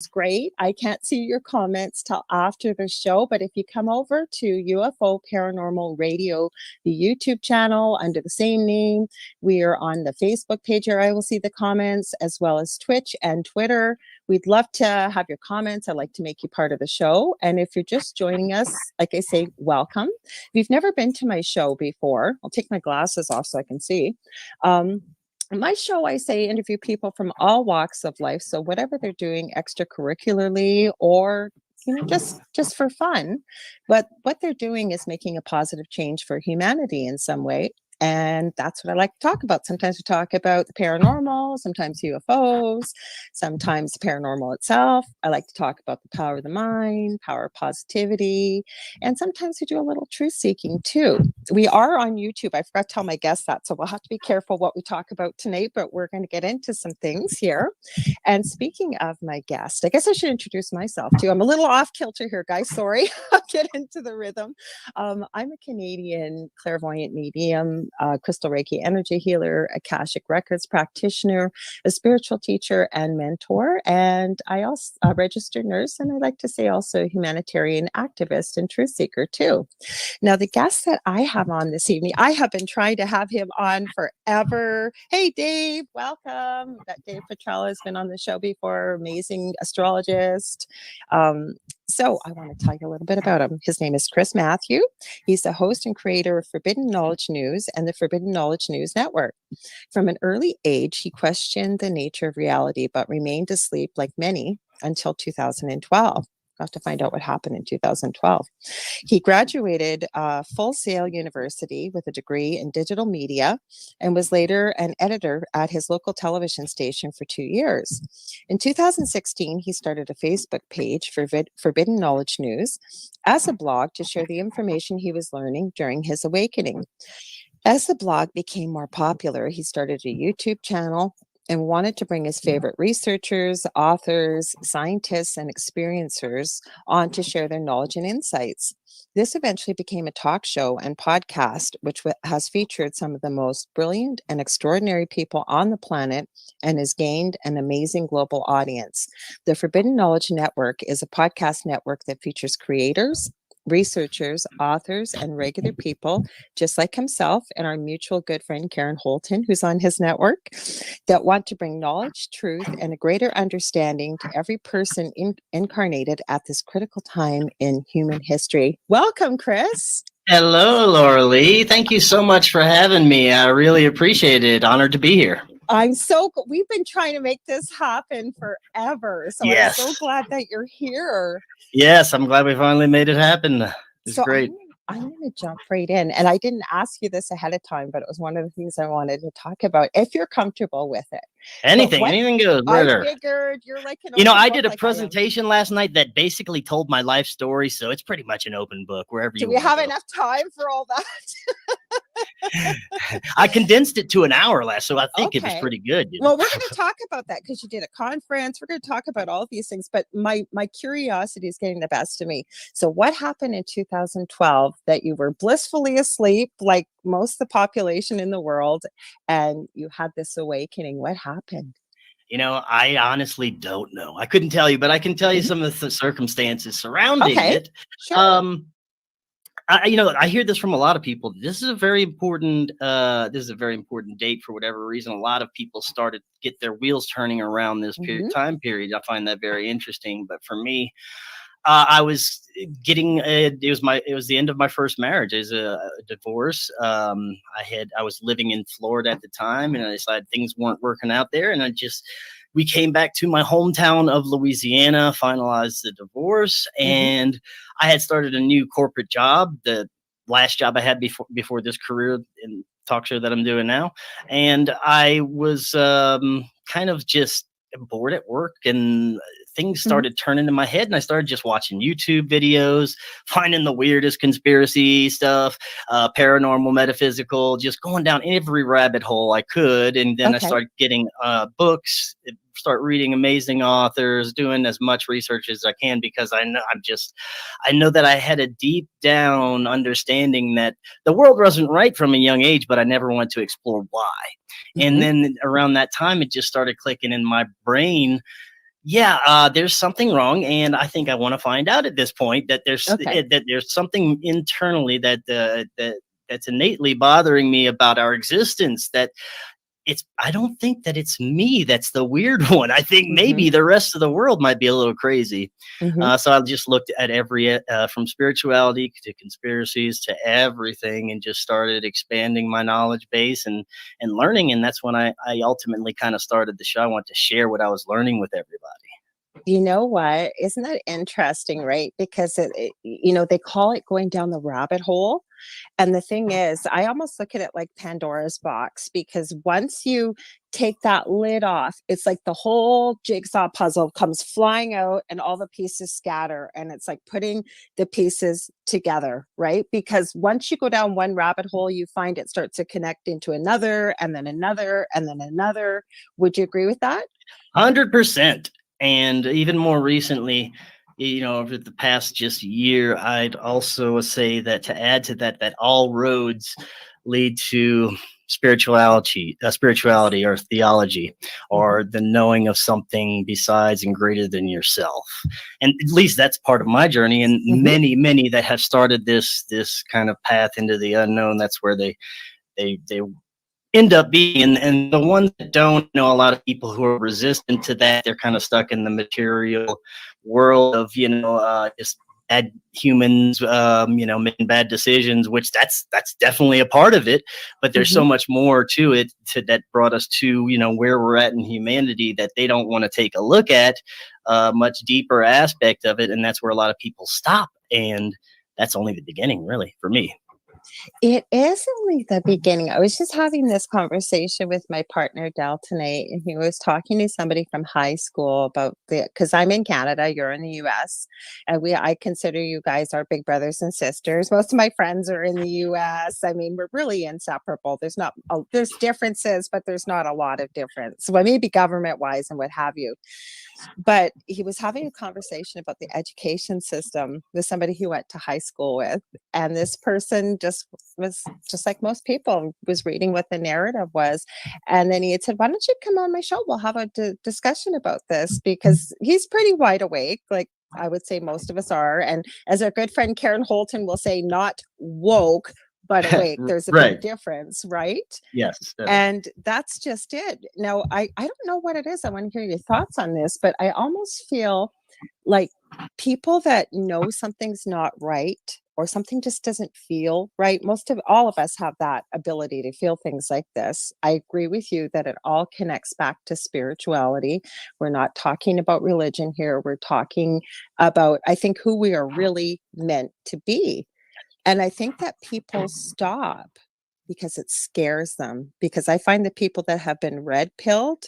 great. I can't see your comments till after the show, but if you come over to UFO Paranormal Radio, the YouTube channel under the same name, we are on the Facebook page where I will see the comments, as well as Twitch and Twitter. We'd love to have your comments. I'd like to make you part of the show. And if you're just joining us, like I say, welcome. If you've never been to my show before, I'll take my glasses off so I can see. My show, I say, interview people from all walks of life. So whatever they're doing extracurricularly or just for fun, but what they're doing is making a positive change for humanity in some way. And that's what I like to talk about. Sometimes we talk about the paranormal, sometimes UFOs, sometimes the paranormal itself. I like to talk about the power of the mind, power of positivity, and sometimes we do a little truth seeking too. We are on YouTube. I forgot to tell my guests that, so we'll have to be careful what we talk about tonight, but we're going to get into some things here. And speaking of my guest, I guess I should introduce myself too. I'm a little off kilter here, guys. Sorry. I'll get into the rhythm. I'm a Canadian clairvoyant medium, crystal Reiki energy healer, Akashic Records practitioner, a spiritual teacher and mentor. And I also a registered nurse, and I like to say also a humanitarian activist and truth seeker too. Now, the guest that I have on this evening, I have been trying to have him on forever. Hey, Dave, welcome. That Dave Petrella has been on the show before, amazing astrologist. So I want to tell you a little bit about him. His name is Chris Matthew. He's the host and creator of Forbidden Knowledge News and the Forbidden Knowledge News Network. From an early age, he questioned the nature of reality, but remained asleep like many until 2012. I'll have to find out what happened in 2012. He graduated Full Sail University with a degree in digital media and was later an editor at his local television station for 2 years. In 2016, he started a Facebook page for Forbidden Knowledge News as a blog to share the information he was learning during his awakening. As the blog became more popular, he started a YouTube channel and wanted to bring his favorite researchers, authors, scientists, and experiencers on to share their knowledge and insights. This eventually became a talk show and podcast, which has featured some of the most brilliant and extraordinary people on the planet and has gained an amazing global audience. The Forbidden Knowledge Network is a podcast network that features creators, researchers, authors, and regular people just like himself and our mutual good friend Karen Holton, who's on his network, that want to bring knowledge, truth, and a greater understanding to every person incarnated at this critical time in human history. Welcome, Chris. Hello, Lorilei. Thank you so much for having me. I really appreciate it. Honored to be here. We've been trying to make this happen forever. So yes. I'm so glad that you're here. Yes, I'm glad we finally made it happen. It's great. I'm going to jump right in. And I didn't ask you this ahead of time, but it was one of the things I wanted to talk about, if you're comfortable with it. Anything goes. I figured you're like an I did a presentation last night that basically told my life story, so it's pretty much an open book wherever you. Do we have enough time for all that? I condensed it to an hour last, so I think it was pretty good. Well, we're going to talk about that because you did a conference. We're going to talk about all of these things, but my curiosity is getting the best of me. So what happened in 2012 that you were blissfully asleep, like most of the population in the world, and you had this awakening? What happened? I honestly don't know. I couldn't tell you, but I can tell you some of the circumstances surrounding it. Sure. I hear this from a lot of people. This is a very important date for whatever reason. A lot of people started to get their wheels turning around this time period. I find that very interesting. But for me, I was getting it was the end of my first marriage. It was a divorce. I was living in Florida at the time, and I decided things weren't working out there, and we came back to my hometown of Louisiana, finalized the divorce, and I had started a new corporate job, the last job I had before this career in talk show that I'm doing now. And I was kind of just bored at work, and things started turning in my head, and I started just watching YouTube videos, finding the weirdest conspiracy stuff, paranormal, metaphysical, just going down every rabbit hole I could. And then I started getting books, start reading amazing authors, doing as much research as I can, because I know that I had a deep down understanding that the world wasn't right from a young age, but I never wanted to explore why. And then around that time, it just started clicking in my brain. Yeah, there's something wrong, and I think I want to find out at this point that Okay. there's something internally that's innately bothering me about our existence. That I don't think that it's me that's the weird one. I think Mm-hmm. maybe the rest of the world might be a little crazy. Mm-hmm. So I just looked at every from spirituality to conspiracies to everything, and just started expanding my knowledge base and learning. And that's when I ultimately kind of started the show. I want to share what I was learning with everybody. You know what? Isn't that interesting, right? Because they call it going down the rabbit hole. And the thing is, I almost look at it like Pandora's box, because once you take that lid off, it's like the whole jigsaw puzzle comes flying out and all the pieces scatter. And it's like putting the pieces together, right? Because once you go down one rabbit hole, you find it starts to connect into another and then another and then another. Would you agree with that? 100%. And even more recently, over the past just year, I'd also say that to add to that, that all roads lead to spirituality or theology, Mhm. or the knowing of something besides and greater than yourself. And at least that's part of my journey. And Mhm. many that have started this kind of path into the unknown, that's where they end up being. And the ones that don't, know, a lot of people who are resistant to that, they're kind of stuck in the material world of just bad humans, making bad decisions, which that's definitely a part of it. But there's so Mhm. much more to it, that brought us to where we're at in humanity, that they don't want to take a look at much deeper aspect of it. And that's where a lot of people stop. And that's only the beginning, really, for me. It is only the beginning. I was just having this conversation with my partner Dell tonight, and he was talking to somebody from high school about because I'm in Canada, you're in the US, and I consider you guys our big brothers and sisters. Most of my friends are in the US. I mean, we're really inseparable. There's differences, but there's not a lot of difference. Well, maybe government wise and what have you. But he was having a conversation about the education system with somebody he went to high school with. And this person just was just like most people, was reading what the narrative was. And then he had said, "Why don't you come on my show? We'll have a discussion about this," because he's pretty wide awake. Like, I would say most of us are. And as our good friend Karen Holton will say, not woke, but awake. There's a big Right. difference, right? Yes, definitely. And that's just it. Now, I don't know what it is. I want to hear your thoughts on this, but I almost feel like people that know something's not right or something just doesn't feel right. Most of all of us have that ability to feel things like this. I agree with you that it all connects back to spirituality. We're not talking about religion here. We're talking about, I think, who we are really meant to be. And I think that people stop because it scares them. Because I find the people that have been red pilled,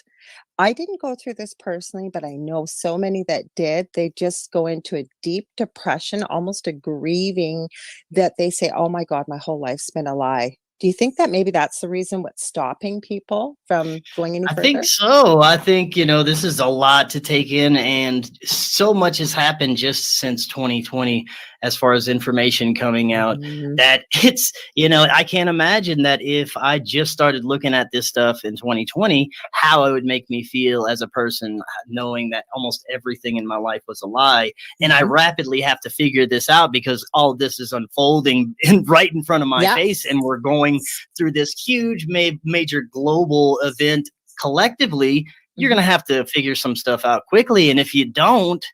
I didn't go through this personally, but I know so many that did. They just go into a deep depression, almost a grieving, that they say, "Oh my God, my whole life's been a lie." Do you think that maybe that's the reason what's stopping people from going any I think further? so. I think, this is a lot to take in, and so much has happened just since 2020 as far as information coming out, Mhm. that I can't imagine that if I just started looking at this stuff in 2020, how it would make me feel as a person, knowing that almost everything in my life was a lie. And I Mhm. rapidly have to figure this out because all of this is unfolding right in front of my Yeah. face. And we're going through this huge major global event collectively. You're going Mhm. to have to figure some stuff out quickly. And if you don't,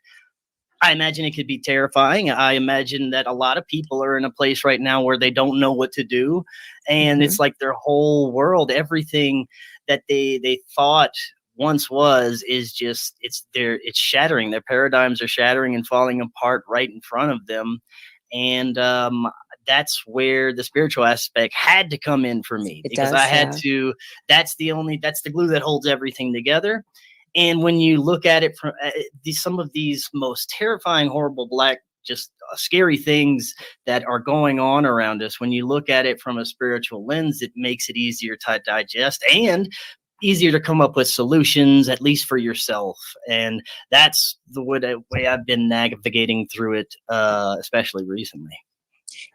I imagine it could be terrifying. I imagine that a lot of people are in a place right now where they don't know what to do. And Mhm. it's like their whole world, everything that they thought once was, is just, it's shattering. Their paradigms are shattering and falling apart right in front of them. And that's where the spiritual aspect had to come in for me, It because I does, had yeah. to, that's the glue that holds everything together. And when you look at it from some of these most terrifying, horrible, black, just scary things that are going on around us, when you look at it from a spiritual lens, it makes it easier to digest and easier to come up with solutions, at least for yourself. And that's the way I've been navigating through it, especially recently.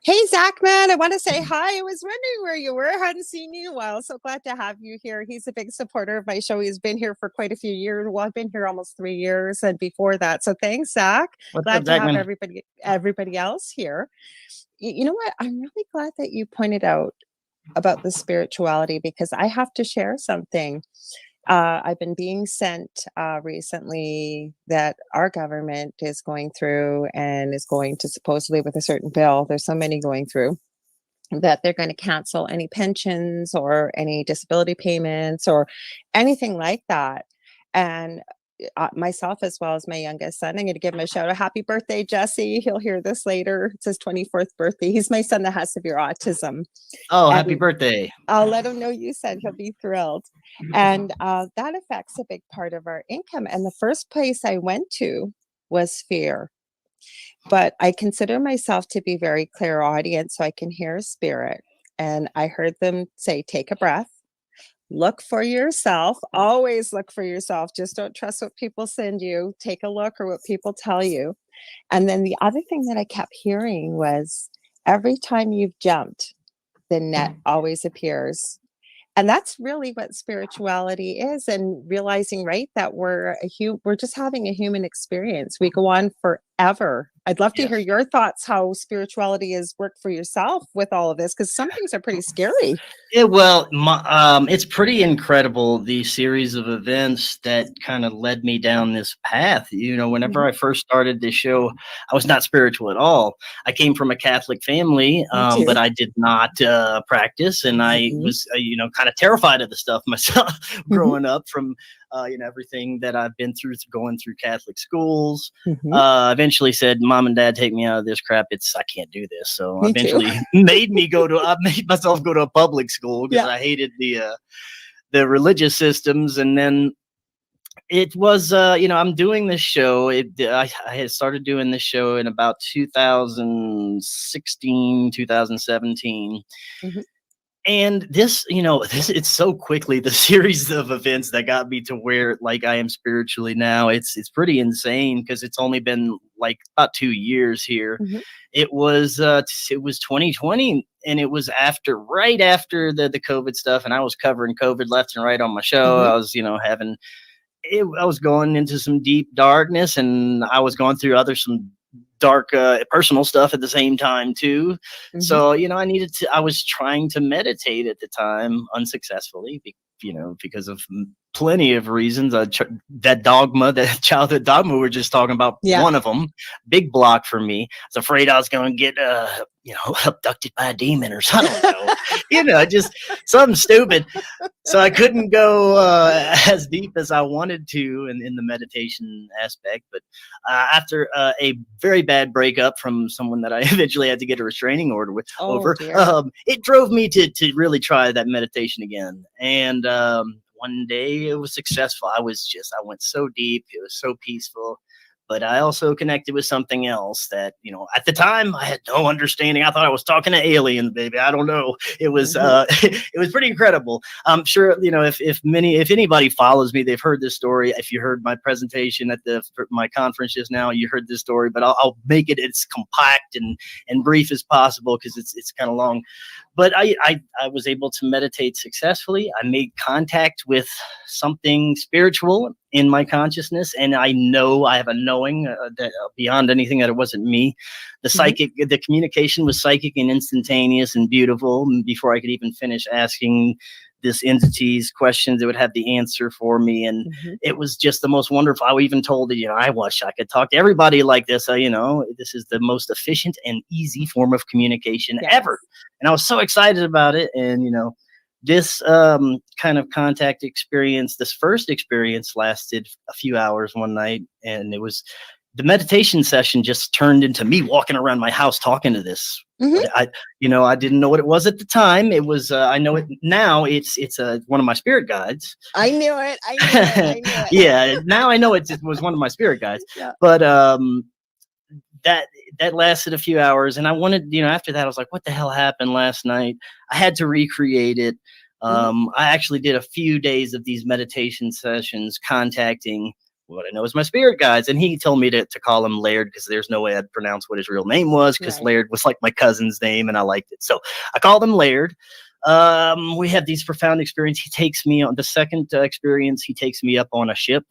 Hey, Zach, man, I want to say hi. I was wondering where you were. I hadn't seen you in a while. So glad to have you here. He's a big supporter of my show. He's been here for quite a few years. Well, I've been here almost 3 years and before that. So thanks, Zach. What's up, Glad to have Zachman? everybody else here. You know what? I'm really glad that you pointed out about the spirituality because I have to share something. I've been being sent recently that our government is going through and is going to supposedly with a certain bill. There's so many going through that they're going to cancel any pensions or any disability payments or anything like that. And myself, as well as my youngest son, I'm going to give him a shout out. Happy birthday, Jesse. He'll hear this later. It's his 24th birthday. He's my son that has severe autism. Oh, happy And birthday. I'll let him know you said. He'll be thrilled. And that affects a big part of our income. And the first place I went to was fear. But I consider myself to be very clairaudient, so I can hear spirit. And I heard them say, take a breath, look for yourself, always look for yourself. Just don't trust what people send you. Take a look or what people tell you. And then the other thing that I kept hearing was every time you've jumped, the net always appears. And that's really what spirituality is, and realizing, right, that we're just having a human experience. We go on forever. I'd love to hear Yes. your thoughts, how spirituality has worked for yourself with all of this, because some things are pretty scary. Yeah, well, it's pretty incredible, the series of events that kind of led me down this path. Whenever I first started this show, I was not spiritual at all. I came from a Catholic family, but I did not practice, and I was, kind of terrified of the stuff myself growing up from, everything that I've been through going through Catholic schools. Eventually said, Mom and Dad, take me out of this crap. I can't do this. So Me eventually too. I made myself go to a public school because I hated the religious systems. And then it was, I'm doing this show. I had started doing this show in about 2016, 2017. And this, it's so quickly the series of events that got me to where like I am spiritually now. It's pretty insane because it's only been like about 2 years here. It was 2020, and it was right after the COVID stuff, and I was covering COVID left and right on my show. I was, I was going into some deep darkness, and I was going through some dark personal stuff at the same time too. So I was trying to meditate at the time unsuccessfully, because of plenty of reasons. That childhood dogma we were just talking about, one of them, big block for me. I was afraid I was going to get abducted by a demon or something. Just something stupid. So I couldn't go as deep as I wanted to in the meditation aspect. But after a very bad breakup from someone that I eventually had to get a restraining order over, it drove me to really try that meditation again. And one day it was successful. I went so deep. It was so peaceful. But I also connected with something else that, at the time I had no understanding. I thought I was talking to aliens, baby. I don't know. It was it was pretty incredible. I'm sure, if anybody follows me, they've heard this story. If you heard my presentation at my conference just now, you heard this story, but I'll make it as compact and brief as possible because it's kind of long. But I was able to meditate successfully. I made contact with something spiritual in my consciousness, and I have a knowing that beyond anything that it wasn't me. The communication was psychic and instantaneous and beautiful. And before I could even finish asking this entity's questions, it would have the answer for me, and it was just the most wonderful. I even told it, I wish I could talk to everybody like this. This is the most efficient and easy form of communication ever, and I was so excited about it. And this kind of contact experience, this first experience, lasted a few hours one night, and the meditation session just turned into me walking around my house talking to this. I didn't know what it was at the time. It was, I know it now. It's one of my spirit guides. I knew it. I knew it. Yeah. Now I know it was one of my spirit guides, but, that lasted a few hours, and I wanted, after that, I was like, what the hell happened last night? I had to recreate it. I actually did a few days of these meditation sessions contacting what I know is my spirit guides. And he told me to call him Laird because there's no way I'd pronounce what his real name was, because Right. Laird was like my cousin's name and I liked it. So I called him Laird. We have these profound experiences. He takes me on the second experience. He takes me up on a ship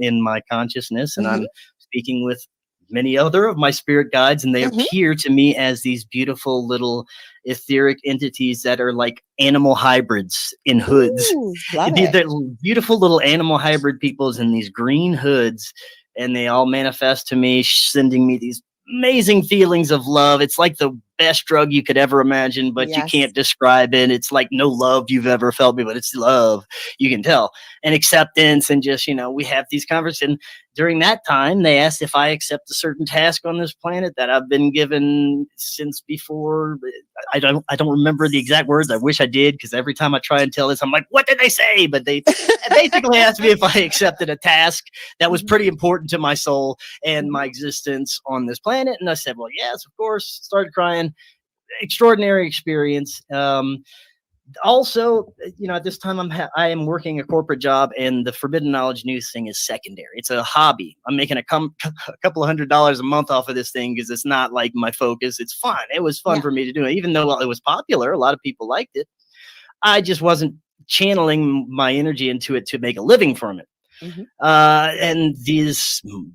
in my consciousness, and I'm speaking with many other of my spirit guides, and they appear to me as these beautiful little etheric entities that are like animal hybrids in hoods. Ooh, love They're it. beautiful little animal hybrid peoples in these green hoods, and they all manifest to me, sending me these amazing feelings of love. It's like the best drug you could ever imagine, but you Yes. can't describe it. It's like no love you've ever felt, but it's love. You can tell, and acceptance, and just, we have these conversations. During that time, they asked if I accept a certain task on this planet that I've been given since before. I don't remember the exact words. I wish I did, because every time I try and tell this, I'm like, what did they say? But they basically asked me if I accepted a task that was pretty important to my soul and my existence on this planet. And I said, well, yes, of course. Started crying. Extraordinary experience. Also, at this time I am working a corporate job, and the forbidden knowledge news thing is secondary. It's a hobby. I'm making a couple of $100s a month off of this thing because it's not like my focus. It's fun. It was fun for me to do it, even though it was popular. A lot of people liked it. I just wasn't channeling my energy into it to make a living from it. And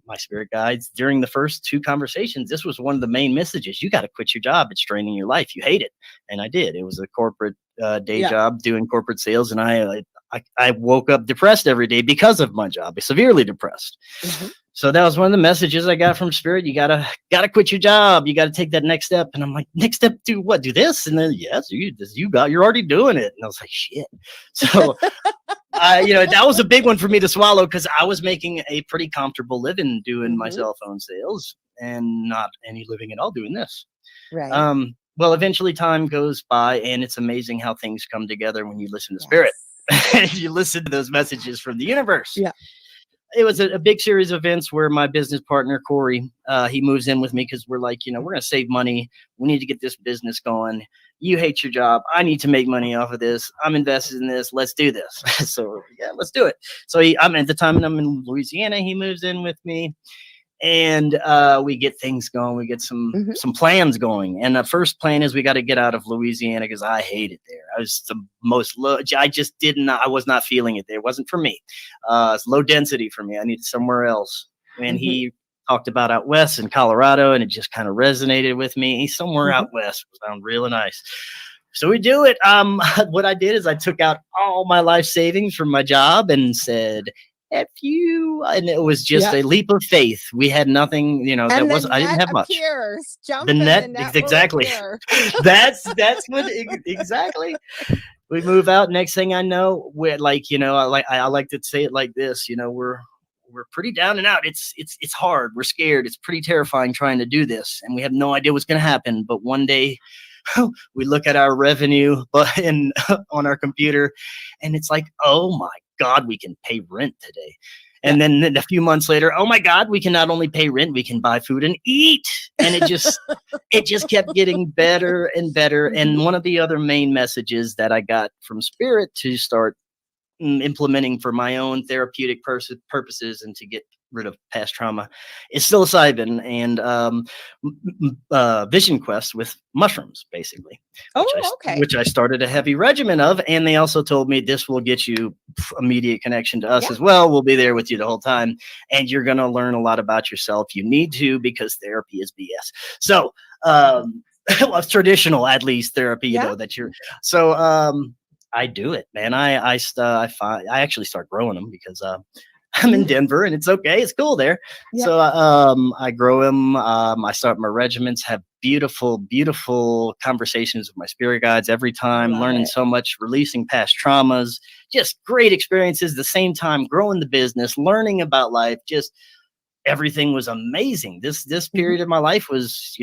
my spirit guides, during the first two conversations, this was one of the main messages. You got to quit your job. It's draining your life. You hate it. And I did. It was a corporate day job doing corporate sales. And I woke up depressed every day because of my job, severely depressed. So that was one of the messages I got from spirit. You gotta quit your job. You gotta take that next step. And I'm like, next step, do what? Do this? And then yes, you're already doing it. And I was like, shit. So that was a big one for me to swallow, because I was making a pretty comfortable living doing my cell phone sales and not any living at all doing this. Right. Well, eventually time goes by, and it's amazing how things come together when you listen to spirit. You listen to those messages from the universe. Yeah. It was a big series of events where my business partner, Corey, he moves in with me because we're like, we're going to save money. We need to get this business going. You hate your job. I need to make money off of this. I'm invested in this. Let's do this. So yeah, let's do it. So I'm at the time, and I'm in Louisiana. He moves in with me, and we get things going. We get some plans going. And the first plan is we got to get out of Louisiana because I hate it there. I was the most low. I was not feeling it there. It wasn't for me. It's low density for me. I needed somewhere else. And he talked about out west in Colorado, and it just kind of resonated with me. Somewhere out west would sound really nice. So we do it. What I did is I took out all my life savings from my job and said, F you. And it was just a leap of faith. We had nothing, I didn't have much. Jump the net exactly. That's what exactly. We move out. Next thing I know, we're like, I like to say it like this, we're pretty down and out. It's hard. We're scared. It's pretty terrifying trying to do this, and we have no idea what's going to happen. But one day we look at our revenue on our computer, and it's like, oh my God, we can pay rent today. And then a few months later, oh my God, we can not only pay rent, we can buy food and eat. And it just kept getting better and better. And one of the other main messages that I got from spirit to start implementing for my own therapeutic purposes and to get rid of past trauma is psilocybin and vision quest with mushrooms, basically. Which I started a heavy regimen of, and they also told me this will get you immediate connection to us as well. We'll be there with you the whole time, and you're going to learn a lot about yourself. You need to, because therapy is BS. So well, it's traditional, at least therapy, that you're so I do it, man. I actually start growing them because I'm in Denver and it's okay. It's cool there. So I grow them. I start my regimens, have beautiful, beautiful conversations with my spirit guides every time, learning so much, releasing past traumas, just great experiences. At the same time, growing the business, learning about life, just everything was amazing. This period of my life was,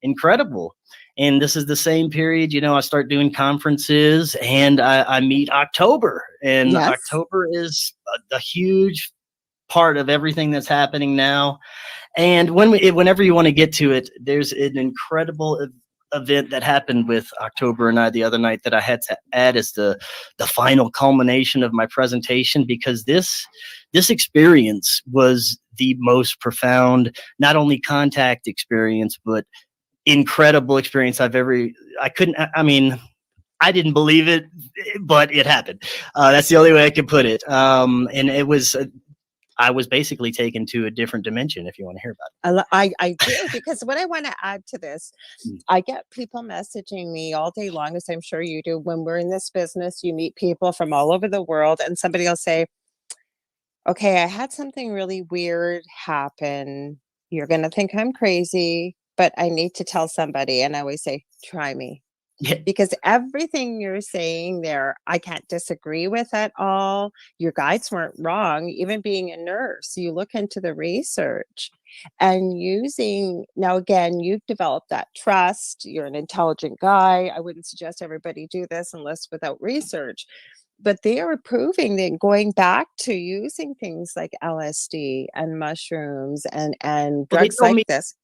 incredible. And this is the same period, I start doing conferences, and I meet October, and October is a huge part of everything that's happening now. And whenever you want to get to it, there's an incredible event that happened with October and I the other night that I had to add as the final culmination of my presentation, because this experience was the most profound, not only contact experience, but incredible experience I mean, I didn't believe it, but it happened. That's the only way I can put it. And it was, I was basically taken to a different dimension, if you want to hear about it. I do, because what I want to add to this, I get people messaging me all day long, as I'm sure you do. When we're in this business, you meet people from all over the world, and somebody will say, okay, I had something really weird happen. You're going to think I'm crazy, but I need to tell somebody. And I always say, try me. Yeah. Because everything you're saying there, I can't disagree with at all. Your guides weren't wrong. Even being a nurse, you look into the research and using, now again, you've developed that trust. You're an intelligent guy. I wouldn't suggest everybody do this unless without research. But they are proving that going back to using things like LSD and mushrooms and Well, drugs like this.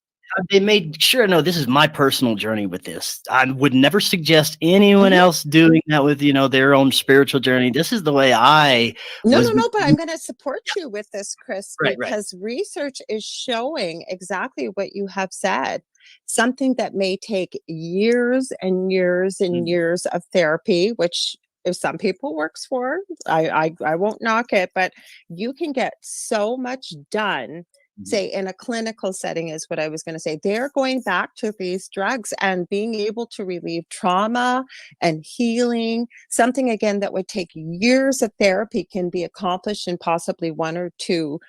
they made sure, no, this is my personal journey with this. I would never suggest anyone Mhm. else doing that with, their own spiritual journey. This is the way I No, was. no, but I'm going to support you with this, Chris, Right, right. because research is showing exactly what you have said. Something that may take years and years and years of therapy, which if some people works for, I won't knock it, but you can get so much done. Say in a clinical setting is what I was going to say. They're going back to these drugs and being able to relieve trauma and healing. Something again that would take years of therapy can be accomplished in possibly one or two,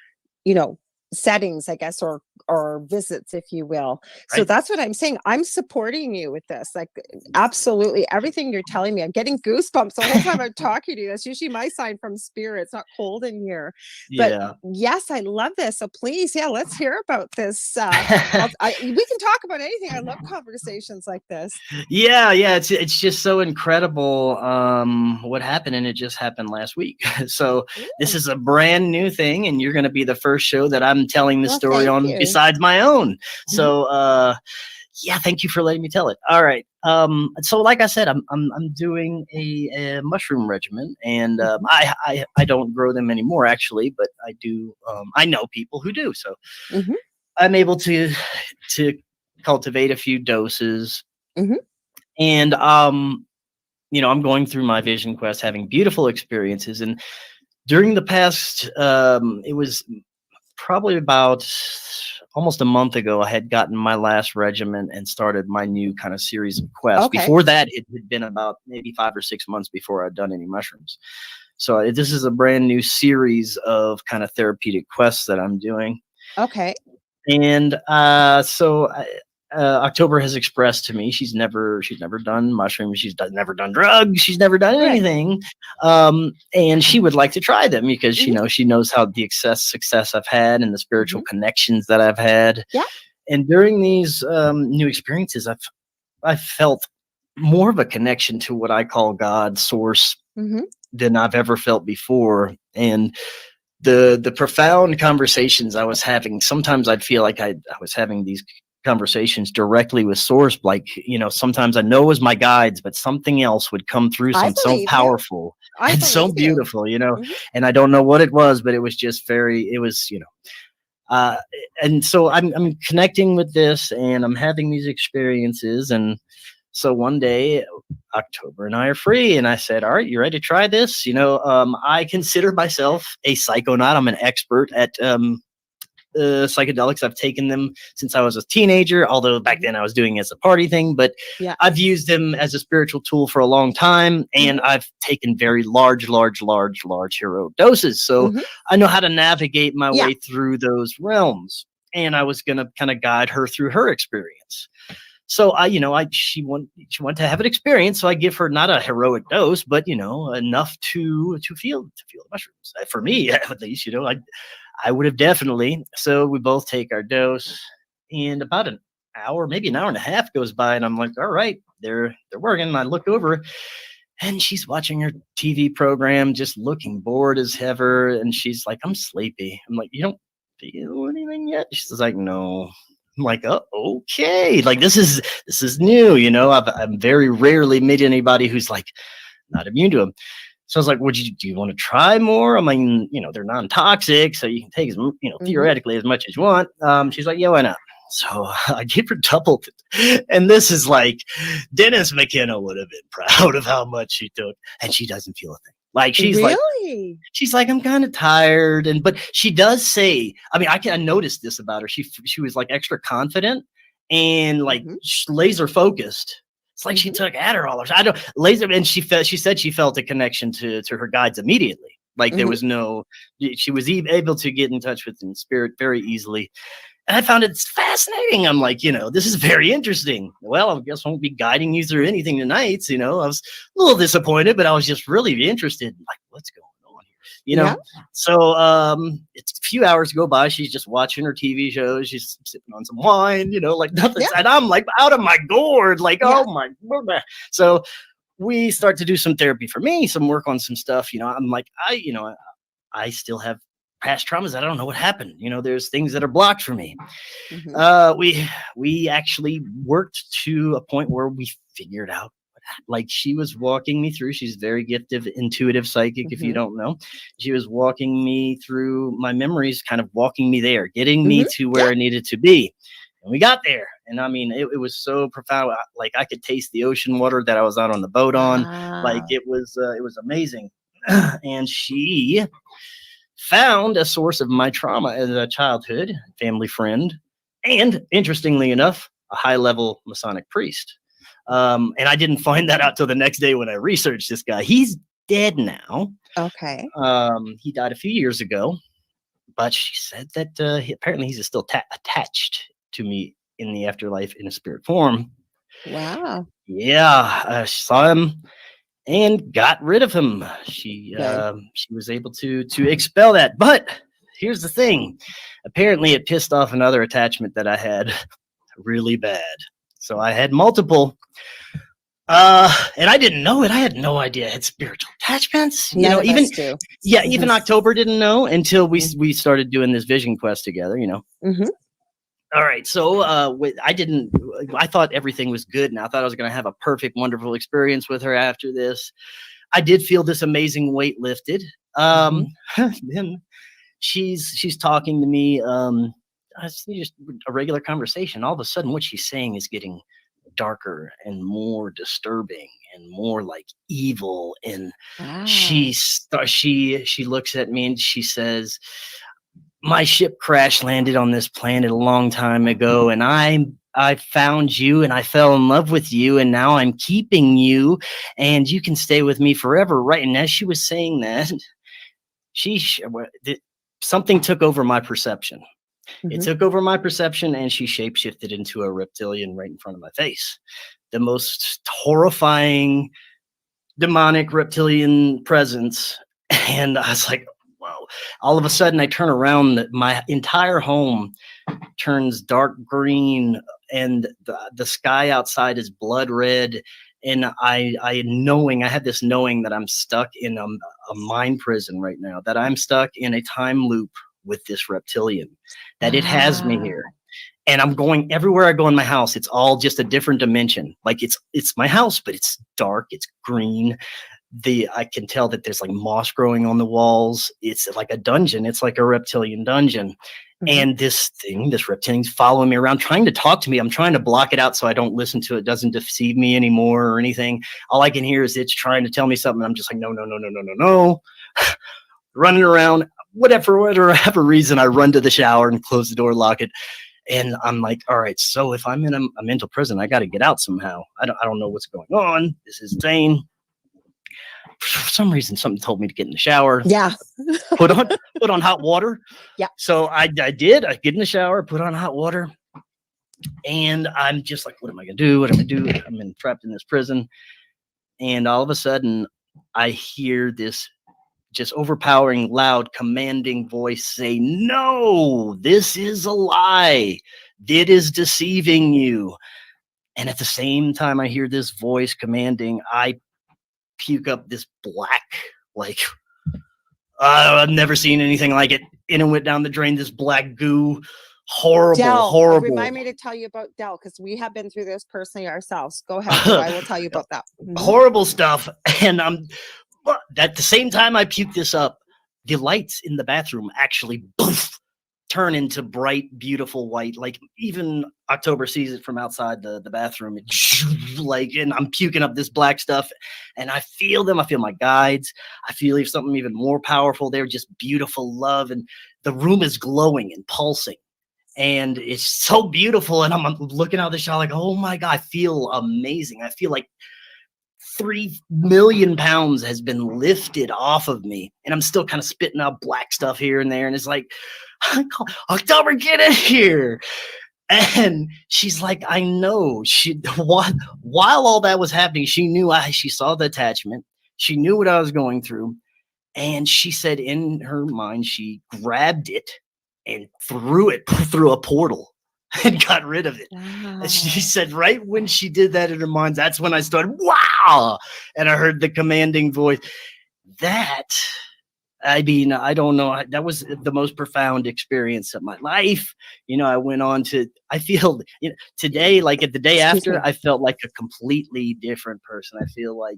you know, settings, I guess, or visits, if you will. So Right. that's what I'm saying. I'm supporting you with this. Like, absolutely everything you're telling me. I'm getting goosebumps the whole time I'm talking to you. That's usually my sign from spirit. It's not cold in here. But Yeah. yes, I love this. So please, yeah, let's hear about this. We can talk about anything. I love conversations like this. Yeah, it's just so incredible what happened, and it just happened last week. So this Ooh, is a brand new thing, and you're going to be the first show that I'm telling this well, story thank on you. besides my own. Mhm, So yeah, thank you for letting me tell it. All right. So like I said, I'm doing a mushroom regimen, and mhm, I don't grow them anymore actually, but I do. I know people who do, so mhm, I'm able to cultivate a few doses, mhm. and I'm going through my vision quest, having beautiful experiences, and during the past, it was probably about almost a month ago, I had gotten my last regimen and started my new kind of series of quests. Okay. Before that, it had been about maybe 5 or 6 months before I'd done any mushrooms. So this is a brand new series of kind of therapeutic quests that I'm doing. Okay. And October has expressed to me she's never done mushrooms, never done drugs, she's never done Right. anything, and she would like to try them because Mhm. she knows how the success I've had and the spiritual Mhm. connections that I've had. Yeah. And during these new experiences, I felt more of a connection to what I call God, source, Mhm. than I've ever felt before. And the profound conversations I was having, sometimes I'd feel like I was having these conversations directly with source. Like, sometimes I know it was my guides, but something else would come through, I some so believe you. powerful I and so believe you. beautiful, Mhm. and I don't know what it was, but it was just it was, uh, and so I'm connecting with this, and I'm having these experiences. And so one day, October and I are free, and I said, "All right, you ready to try this?" I consider myself a psychonaut. I'm an expert at psychedelics. I've taken them since I was a teenager, although back Mhm. then I was doing it as a party thing. But Yeah. I've used them as a spiritual tool for a long time, and Mhm. I've taken very large hero doses. So Mhm. I know how to navigate my Yeah. way through those realms. And I was going to kind of guide her through her experience. So she wanted to have an experience. So I give her not a heroic dose, but enough to feel the mushrooms. For me, at least, I would have definitely. So we both take our dose, and about an hour, maybe an hour and a half goes by, and I'm like, all right, they're working. And I look over, and she's watching her TV program, just looking bored as ever. And she's like, I'm sleepy. I'm like, you don't feel anything yet? She's like, no. I'm like, oh, okay. Like this is new, you know. I've very rarely met anybody who's like not immune to them. So I was like, do you want to try more? I mean, you know, they're non-toxic, so you can take as, you know, theoretically as much as you want. She's like, yeah, why not? So I gave her double. And this is like, Dennis McKenna would have been proud of how much she took. And she doesn't feel a thing. Like Really? she's like, I'm kind of tired. But she does say, I mean, I noticed this about her. She was like extra confident and like laser focused. It's like she took Adderall or I don't laser, and she said she felt a connection to her guides immediately. Like there was no, she was able to get in touch with the spirit very easily. And I found it fascinating. I'm like, you know, this is very interesting. Well, I guess I won't be guiding you through anything tonight. You know, I was a little disappointed, but I was just really interested. Like, what's going on here? You know? Yeah. So it's a few hours go by. She's just watching her TV shows. She's sipping on some wine, you know, like nothing. Yeah. And I'm like out of my gourd, like, oh my God. So we start to do some therapy for me, some work on some stuff. You know, I'm like, I still have past traumas. I don't know what happened. You know, there's things that are blocked for me. We actually worked to a point where we figured out, like she was walking me through. She's very gifted, intuitive psychic. If you don't know, she was walking me through my memories, kind of walking me there, getting me to where I needed to be. And we got there. And I mean, it was so profound. Like I could taste the ocean water that I was out on the boat on. Like it was amazing. And she found a source of my trauma as a childhood family friend, and interestingly enough, a high-level Masonic priest. And I didn't find that out till the next day when I researched this guy. He's dead now. Okay. He died a few years ago, but she said that apparently he's still attached to me in the afterlife in a spirit form. Wow. Yeah, I saw him and got rid of him. She was able to expel that. But here's the thing. Apparently it pissed off another attachment that I had really bad. So I had multiple. And I didn't know it. I had no idea I had spiritual attachments. None of us do. Yeah, even October didn't know until we started doing this vision quest together, you know. All right, so I thought everything was good, and I thought I was going to have a perfect, wonderful experience with her after this. I did feel this amazing weight lifted. Then she's talking to me. Just a regular conversation. All of a sudden, what she's saying is getting darker and more disturbing and more like evil. And she looks at me and she says, my ship crash landed on this planet a long time ago, and I found you and I fell in love with you, and now I'm keeping you, and you can stay with me forever. Right. And as she was saying that, something took over my perception. It took over my perception, and she shapeshifted into a reptilian right in front of my face. The most horrifying demonic reptilian presence. And I was like, wow. All of a sudden I turn around, my entire home turns dark green, and the sky outside is blood red. And I had this knowing that I'm stuck in a mind prison right now, that I'm stuck in a time loop with this reptilian, that it has me here. And I'm going everywhere I go in my house. It's all just a different dimension. Like it's my house, but it's dark. It's green. I can tell that there's like moss growing on the walls. It's like a dungeon. It's like a reptilian dungeon. And this reptilian's following me around, trying to talk to me. I'm trying to block it out so I don't listen to it. Doesn't deceive me anymore or anything. All I can hear is it's trying to tell me something. I'm just like, no. Running around, whatever reason, I run to the shower and close the door, lock it. And I'm like, all right, so if I'm in a mental prison, I got to get out somehow. I don't know what's going on. This is insane. For some reason, something told me to get in the shower. Yeah. put on hot water. Yeah. So I did. I get in the shower, put on hot water, and I'm just like, what am I gonna do? I'm trapped in this prison. And all of a sudden, I hear this just overpowering, loud, commanding voice say, no, this is a lie. It is deceiving you. And at the same time I hear this voice commanding, I puke up this black, like, I've never seen anything like it. And it went down the drain, this black goo, horrible. Remind me to tell you about Dell, because we have been through this personally ourselves. Go ahead, so I will tell you about that. Horrible stuff. And at the same time I puked this up, the lights in the bathroom actually turn into bright, beautiful white. Like even October sees it from outside the bathroom. Like, and I'm puking up this black stuff, and I feel them. I feel my guides. I feel something even more powerful. They're just beautiful love, and the room is glowing and pulsing, and it's so beautiful. And I'm looking out the shot like, oh my God, I feel amazing. I feel like 3 million pounds has been lifted off of me, and I'm still kind of spitting out black stuff here and there. And it's like, October, get in here. And she's like, I know. While all that was happening, she knew she saw the attachment. She knew what I was going through. And she said in her mind, she grabbed it and threw it through a portal and got rid of it. Wow. And she said right when she did that in her mind, that's when I started, wow. And I heard the commanding voice. I mean, I don't know. That was the most profound experience of my life. I went on to, I feel today, like at the day after, I felt like a completely different person. I feel like,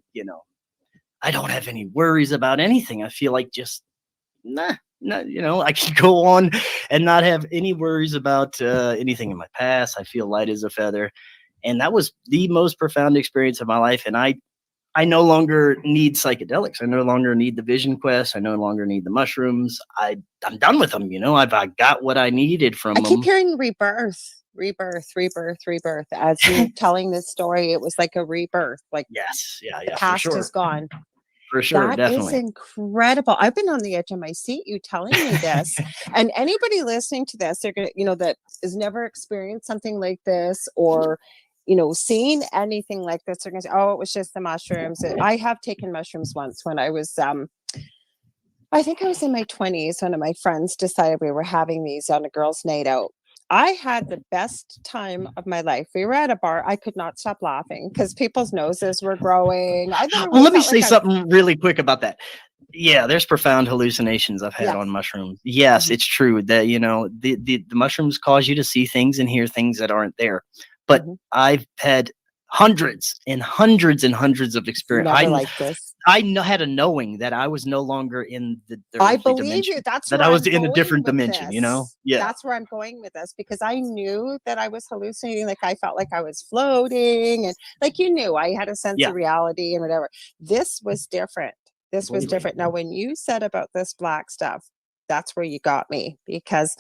I don't have any worries about anything. I feel like just, I can go on and not have any worries about anything in my past. I feel light as a feather. And that was the most profound experience of my life. And I no longer need psychedelics. I no longer need the vision quest. I no longer need the mushrooms. I'm done with them. I got what I needed from them. I keep hearing rebirth. As you're telling this story, it was like a rebirth. Like, yes, yeah, the past is gone. For sure, that definitely. Is incredible. I've been on the edge of my seat, you telling me this. And anybody listening to this, they're gonna, that has never experienced something like this, or seen anything like this, they're gonna say, oh, it was just the mushrooms. I have taken mushrooms once when I was I think I was in my 20s. One of my friends decided we were having these on a girls' night out. I had the best time of my life. We were at a bar. I could not stop laughing because people's noses were growing. Well, let me say something really quick about that. Yeah, there's profound hallucinations I've had on mushrooms. Yes, it's true that, the mushrooms cause you to see things and hear things that aren't there. But I've had hundreds and hundreds and hundreds of experience. Never like this. I had a knowing that I was no longer in the I believe dimension, you. That's that I was in a different dimension, Yeah. That's where I'm going with this, because I knew that I was hallucinating. Like, I felt like I was floating, and like, I had a sense of reality and whatever. This was different. This was different. Now, when you said about this black stuff, that's where you got me, because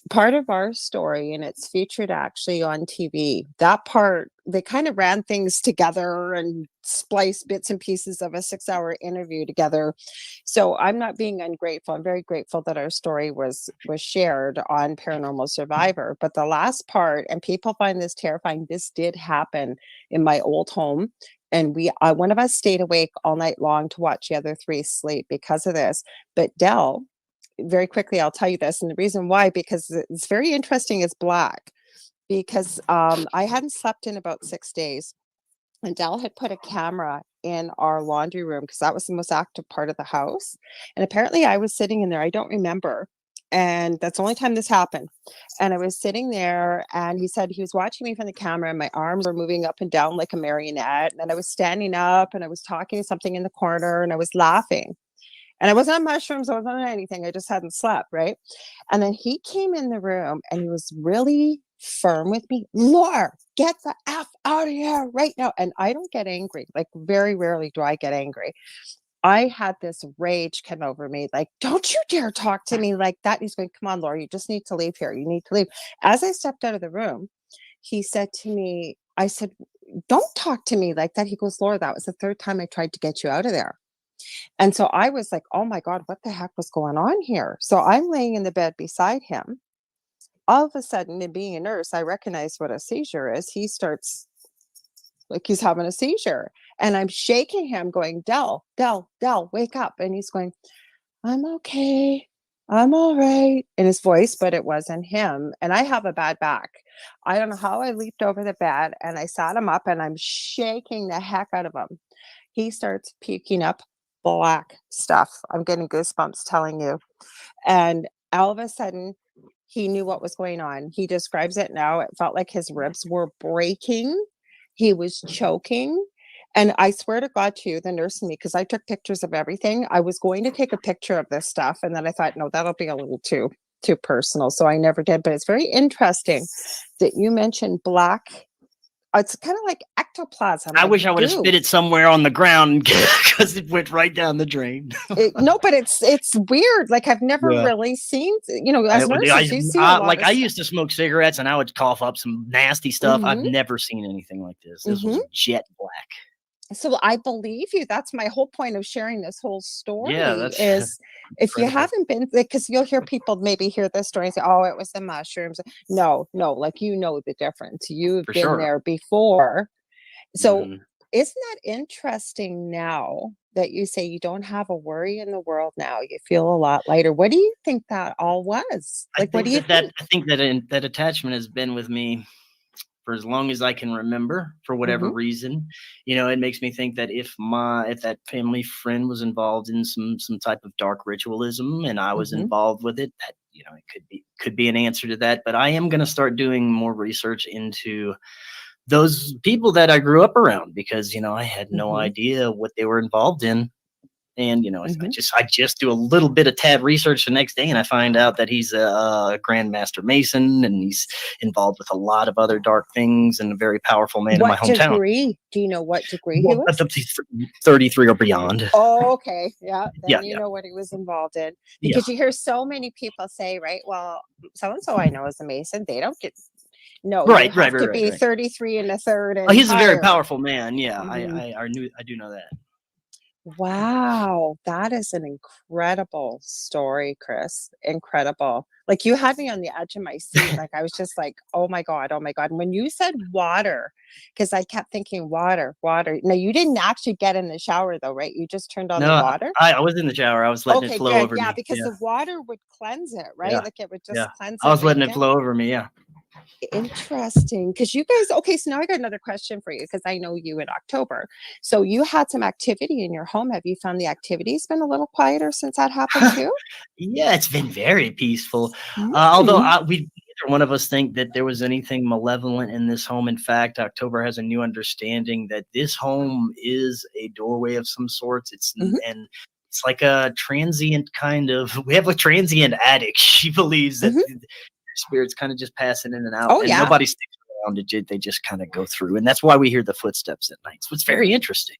part of our story, and it's featured actually on TV, that part, they kind of ran things together and spliced bits and pieces of a 6-hour interview together. So I'm not being ungrateful. I'm very grateful that our story was shared on Paranormal Survivor. But the last part, and people find this terrifying, this did happen in my old home. And one of us stayed awake all night long to watch the other 3 sleep because of this. But Dell, very quickly, I'll tell you this. And the reason why, because it's very interesting, is black. Because I hadn't slept in about 6 days. And Dell had put a camera in our laundry room because that was the most active part of the house. And apparently I was sitting in there. I don't remember. And that's the only time this happened. And I was sitting there, and he said he was watching me from the camera, and my arms were moving up and down like a marionette. And I was standing up, and I was talking to something in the corner, and I was laughing. And I wasn't on mushrooms. I wasn't on anything. I just hadn't slept, right? And then he came in the room, and he was really firm with me. Laura, get the F out of here right now. And I don't get angry. Like, very rarely do I get angry. I had this rage come over me. Like, don't you dare talk to me like that. He's going, come on, Laura, you just need to leave here. You need to leave. As I stepped out of the room, he said to me, I said, don't talk to me like that. He goes, Laura, that was the 3rd time I tried to get you out of there. And so I was like, oh my God, what the heck was going on here? So I'm laying in the bed beside him. All of a sudden, and being a nurse, I recognize what a seizure is. He starts like he's having a seizure. And I'm shaking him, going, Dell, wake up. And he's going, I'm okay. I'm all right, in his voice, but it wasn't him. And I have a bad back. I don't know how I leaped over the bed, and I sat him up, and I'm shaking the heck out of him. He starts puking up black stuff. I'm getting goosebumps telling you. And all of a sudden, he knew what was going on. He describes it now. It felt like his ribs were breaking. He was choking. And I swear to God, to you, the nurse and me, because I took pictures of everything. I was going to take a picture of this stuff, and then I thought, no, that'll be a little too personal. So I never did. But it's very interesting that you mentioned black. It's kind of like ectoplasm. I like wish I would have spit it somewhere on the ground because it went right down the drain. No, but it's weird. Like I've never really seen, as nurses, you see a lot like of I used to smoke cigarettes and I would cough up some nasty stuff. I've never seen anything like this. This was jet black. So I believe you. That's my whole point of sharing this whole story. Yeah, that's is if you incredible. haven't been, because you'll hear people maybe hear this story and say, "Oh, it was the mushrooms." No, like the difference. You've For been sure. there before. So Mhm. isn't that interesting now that you say you don't have a worry in the world now? You feel a lot lighter. What do you think that all was? I Like, what think do you think? I think that attachment has been with me for as long as I can remember, for whatever Mhm, reason. It makes me think that if that family friend was involved in some type of dark ritualism and I was mhm, involved with it, that it could be an answer to that. But I am going to start doing more research into those people that I grew up around because I had no mhm, idea what they were involved in. And mhm. I just do a little bit of tad research the next day, and I find out that he's a grandmaster mason, and he's involved with a lot of other dark things, and a very powerful man in my What hometown. degree? Do you know what degree he Well, was? 33 or beyond. Oh, okay. Yeah. Yeah, Then you yeah, know what he was involved in. yeah. Because you hear so many people say, right, well, so and so I know is a Mason. They don't get, no, you Right, right, have right, to right, be right. 33 and a third Oh, and he's a very higher. powerful man. Yeah, Mhm. I do know that. Wow, that is an incredible story, Chris. Incredible. Like you had me on the edge of my seat. Like I was just like, oh my God, oh my God. And when you said water, because I kept thinking water, water. Now you didn't actually get in the shower though, right? You just turned on the No, water. I was in the shower. I was letting it Okay, flow good. over Yeah, me. because Yeah, the water would cleanse it, right? yeah, Like it would yeah. just cleanse I it was right letting it down. flow over me. Yeah. Interesting. Because you guys, okay, so now I got another question for you because I know you in October. So you had some activity in your home. Have you found the activity's been a little quieter since that happened too? Yeah, it's been very peaceful. Although Mm. we neither one of us think that there was anything malevolent in this home. In fact, October has a new understanding that this home is a doorway of some sorts. Mhm, And it's like a transient kind of. We have a transient addict. She believes that mhm. the spirits kind of just passing in and out, Oh, and yeah. nobody sticks around. They just kind of go through, and that's why we hear the footsteps at night. So it's very interesting.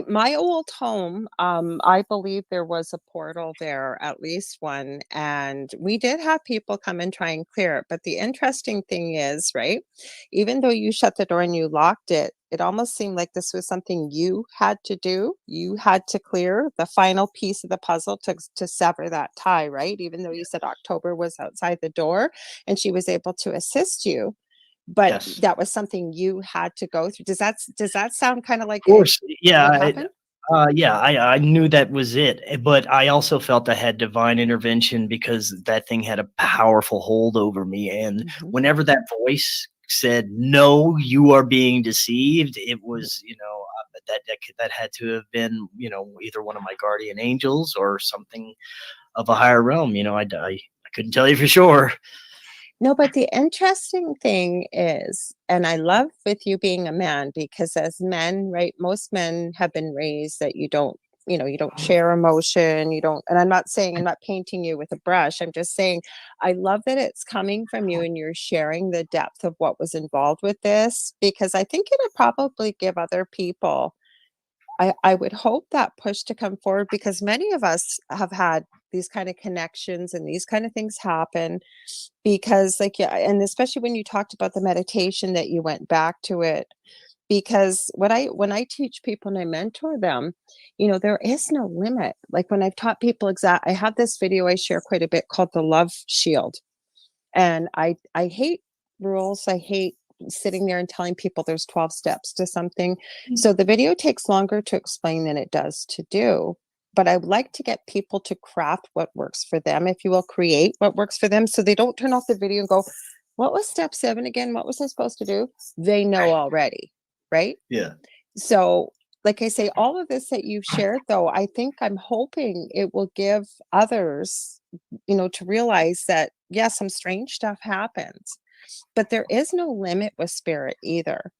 My old home, I believe there was a portal there, at least one, and we did have people come and try and clear it. But the interesting thing is, right, even though you shut the door and you locked it, it almost seemed like this was something you had to do. You had to clear the final piece of the puzzle to sever that tie, right? Even though you said October was outside the door and she was able to assist you, but Yes. that was something you had to go through. Does that sound kind of like Course, yeah, what happened? yeah, I knew that was it, but I also felt I had divine intervention because that thing had a powerful hold over me, and Mhm. whenever that voice said, "No, you are being deceived," it was, that had to have been, either one of my guardian angels or something of a higher realm. I couldn't tell you for sure. No, but the interesting thing is, and I love with you being a man because as men, right, most men have been raised that you don't share emotion, you don't, and I'm not painting you with a brush. I'm just saying, I love that it's coming from you and you're sharing the depth of what was involved with this because I think it'll probably give other people I would hope that push to come forward because many of us have had these kind of connections and these kind of things happen because like yeah, and especially when you talked about the meditation that you went back to it because when I teach people and I mentor them, there is no limit. Like when I've taught people I have this video I share quite a bit called the love shield. And I hate rules. I hate sitting there and telling people there's 12 steps to something. So the video takes longer to explain than it does to do. But I would like to get people to craft what works for them, if you will, create what works for them so they don't turn off the video and go, what was step 7 again? What was I supposed to do? They know already, right? Yeah. So like I say, all of this that you've shared, though, I think I'm hoping it will give others, to realize that, yes, some strange stuff happens, but there is no limit with spirit either.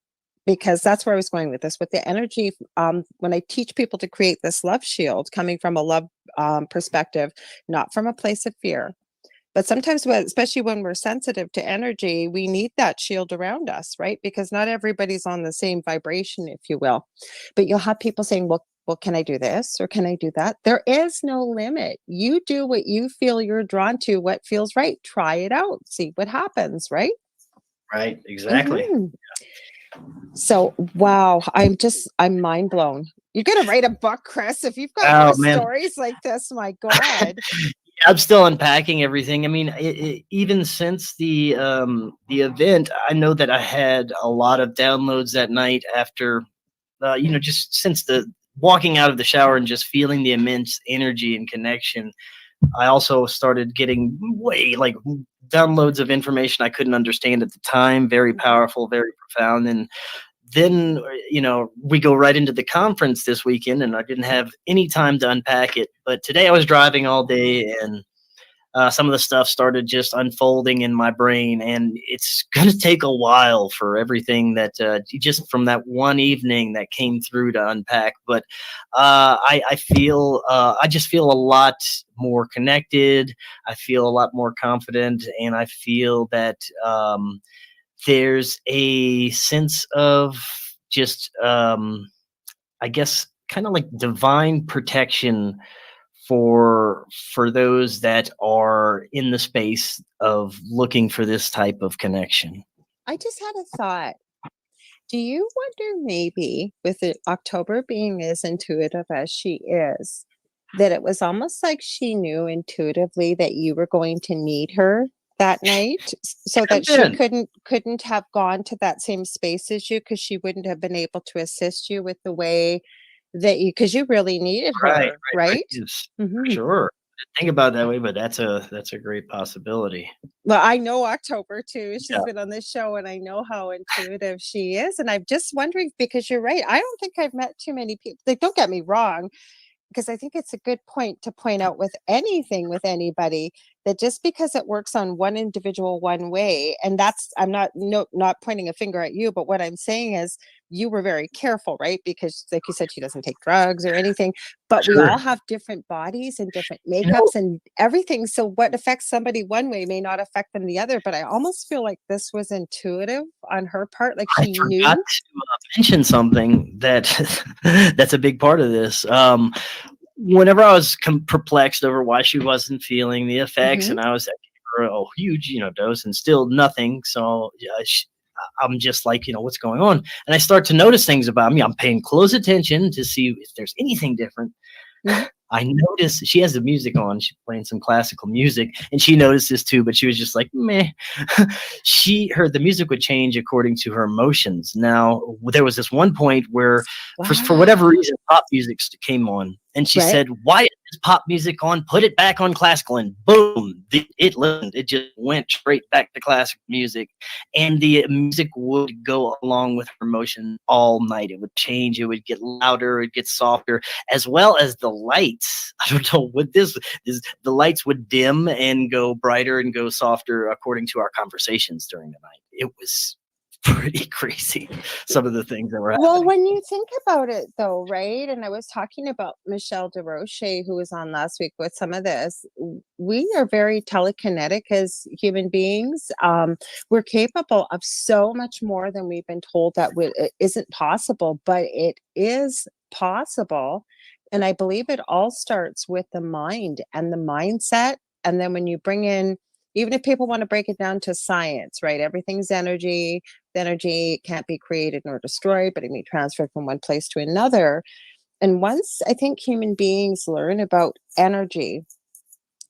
Because that's where I was going with this, with the energy. When I teach people to create this love shield coming from a love perspective, not from a place of fear. But sometimes, especially when we're sensitive to energy, we need that shield around us, right? Because not everybody's on the same vibration, if you will. But you'll have people saying, well, can I do this or can I do that? There is no limit. You do what you feel you're drawn to, what feels right. Try it out, see what happens, right? Right. Exactly. Mhm. So, wow, I'm mind blown. You're gonna write a book, Chris, if you've got more Oh man. stories like this. My God. I'm still unpacking everything. I mean, even since the event, I know that I had a lot of downloads that night after, just since the walking out of the shower and just feeling the immense energy and connection. I also started getting way like downloads of information I couldn't understand at the time. Very powerful, very profound, and then we go right into the conference this weekend, and I didn't have any time to unpack it. But today I was driving all day, and some of the stuff started just unfolding in my brain, and it's going to take a while for everything that just from that one evening that came through to unpack. But I just feel a lot more connected. I feel a lot more confident, and I feel that there's a sense of just I guess kind of like divine protection for those that are in the space of looking for this type of connection. I just had a thought. Do you wonder, maybe with October being as intuitive as she is, that it was almost like she knew intuitively that you were going to need her that night, so Could that have she been. couldn't have gone to that same space as you, because she wouldn't have been able to assist you with the way that you, because you really needed Right, her, right. right? Yes, for Hmm. sure. Didn't think about it that way, but that's a great possibility. Well, I know October too. She's Yeah. been on this show and I know how intuitive she is. And I'm just wondering, because you're right. I don't think I've met too many people. Like, don't get me wrong, because I think it's a good point to point out with anything with anybody, that just because it works on one individual one way, and that's, I'm not, no, not pointing a finger at you, but what I'm saying is you were very careful, right? Because like you said, she doesn't take drugs or anything, but we all Sure. have different bodies and different You know, makeups and everything. So what affects somebody one way may not affect them the other. But I almost feel like this was intuitive on her part, like I she forgot knew. to mention something that that's a big part of this. Whenever I was perplexed over why she wasn't feeling the effects, Hmm. and I was for a huge, dose, and still nothing. So I'm just like, what's going on? And I start to notice things about me. I'm paying close attention to see if there's anything different. Hmm. I noticed she has the music on. She's playing some classical music, and she noticed this too. But she was just like, "Meh." She heard the music would change according to her emotions. Now, there was this one point where, for whatever Wow. reason, pop music came on, and she Right. said, "Why is this pop music on? Put it back on classical." And boom, it listened. It just went straight back to classical music, and the music would go along with her emotion all night. It would change. It would get louder. It would get softer, as well as the lights. I don't know what this is. The lights would dim and go brighter and go softer according to our conversations during the night. It was pretty crazy, some of the things that were Well, happening. when you think about it, though, right? And I was talking about Michelle DeRoche, who was on last week with some of this. We are very telekinetic as human beings. We're capable of so much more than we've been told that it isn't possible, but it is possible. And I believe it all starts with the mind and the mindset. And then when you bring in, even if people want to break it down to science, right? Everything's energy. The energy can't be created nor destroyed, but it may transfer from one place to another. And once I think human beings learn about energy,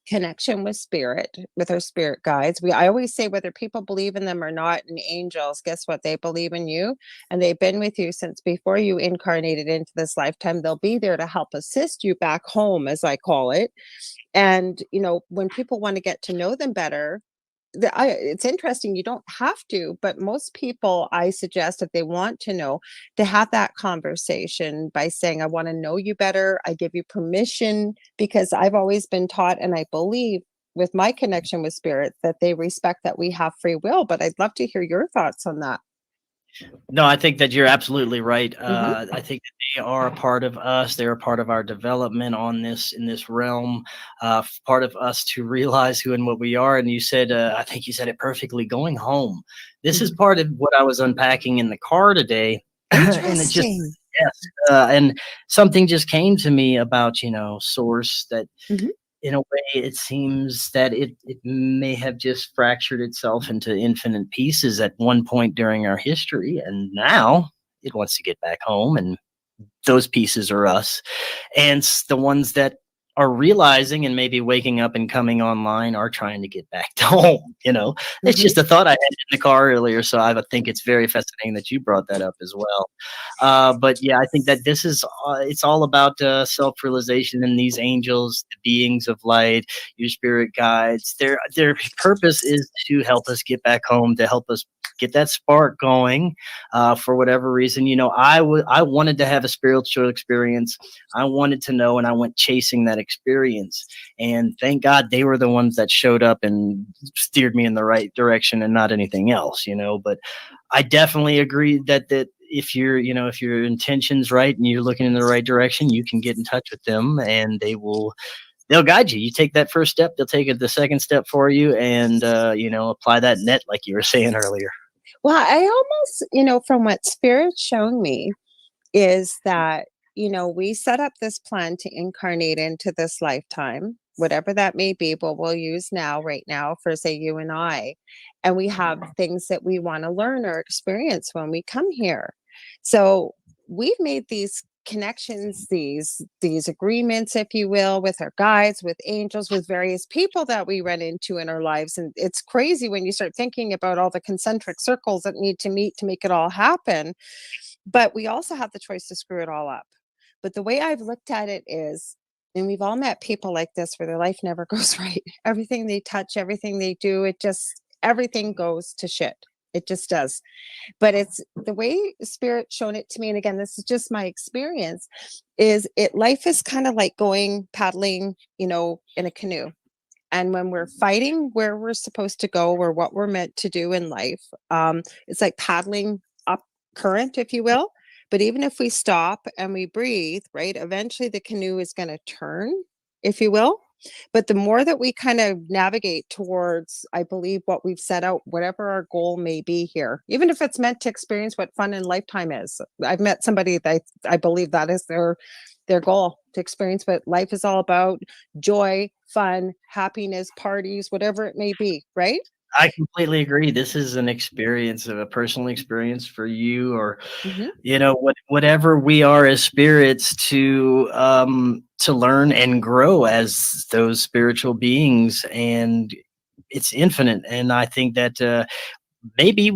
connection with spirit, with our spirit guides, I always say, whether people believe in them or not, and angels, guess what? They believe in you, and they've been with you since before you incarnated into this lifetime. They'll be there to help assist you back home, as I call it. And when people want to get to know them better, it's interesting. You don't have to, but most people, I suggest, if they want to know, to have that conversation by saying, I want to know you better. I give you permission, because I've always been taught, and I believe with my connection with spirit, that they respect that we have free will. But I'd love to hear your thoughts on that. No, I think that you're absolutely right. Hmm. I think that they are a part of us. They're a part of our development on this in this realm. Part of us to realize who and what we are. And you said, I think you said it perfectly. Going home. This is Hmm. part of what I was unpacking in the car today, and it just Interesting. yes, and something just came to me about source that Hmm. in a way, it seems that it may have just fractured itself into infinite pieces at one point during our history, and now it wants to get back home, and those pieces are us. And the ones that are realizing and maybe waking up and coming online are trying to get back to home. It's Hmm. just a thought I had in the car earlier, so I think it's very fascinating that you brought that up as well. But yeah, I think that this is it's all about self-realization, and these angels, the beings of light, your spirit guides, their purpose is to help us get back home, to help us get that spark going. For whatever reason, I wanted to have a spiritual experience. I wanted to know, and I went chasing that experience. And thank God they were the ones that showed up and steered me in the right direction, and not anything else. But I definitely agree that if if your intention's right and you're looking in the right direction, you can get in touch with them, and they'll guide you. You take that first step, they'll take it the second step for you, and apply that net like you were saying earlier. Well, I almost, from what Spirit's shown me, is that, we set up this plan to incarnate into this lifetime, whatever that may be, but we'll use now, right now, for say you and I. And we have things that we want to learn or experience when we come here. So we've made these connections, these agreements, if you will, with our guides, with angels, with various people that we run into in our lives. And it's crazy when you start thinking about all the concentric circles that need to meet to make it all happen. But we also have the choice to screw it all up. But the way I've looked at it is, and we've all met people like this where their life never goes right. Everything they touch, everything they do, everything goes to shit. It just does. But it's the way Spirit shown it to me. And again, this is just my experience, is life is kind of like going paddling, in a canoe. And when we're fighting where we're supposed to go, or what we're meant to do in life, it's like paddling up current, if you will. But even if we stop and we breathe, right, eventually the canoe is going to turn, if you will. But the more that we kind of navigate towards, I believe, what we've set out, whatever our goal may be here, even if it's meant to experience what fun in lifetime is. I've met somebody that I believe that is their goal, to experience what life is all about: joy, fun, happiness, parties, whatever it may be, right? I completely agree. This is an experience, of a personal experience for you, or Hmm. whatever we are as spirits, to learn and grow as those spiritual beings, and it's infinite. And I think that maybe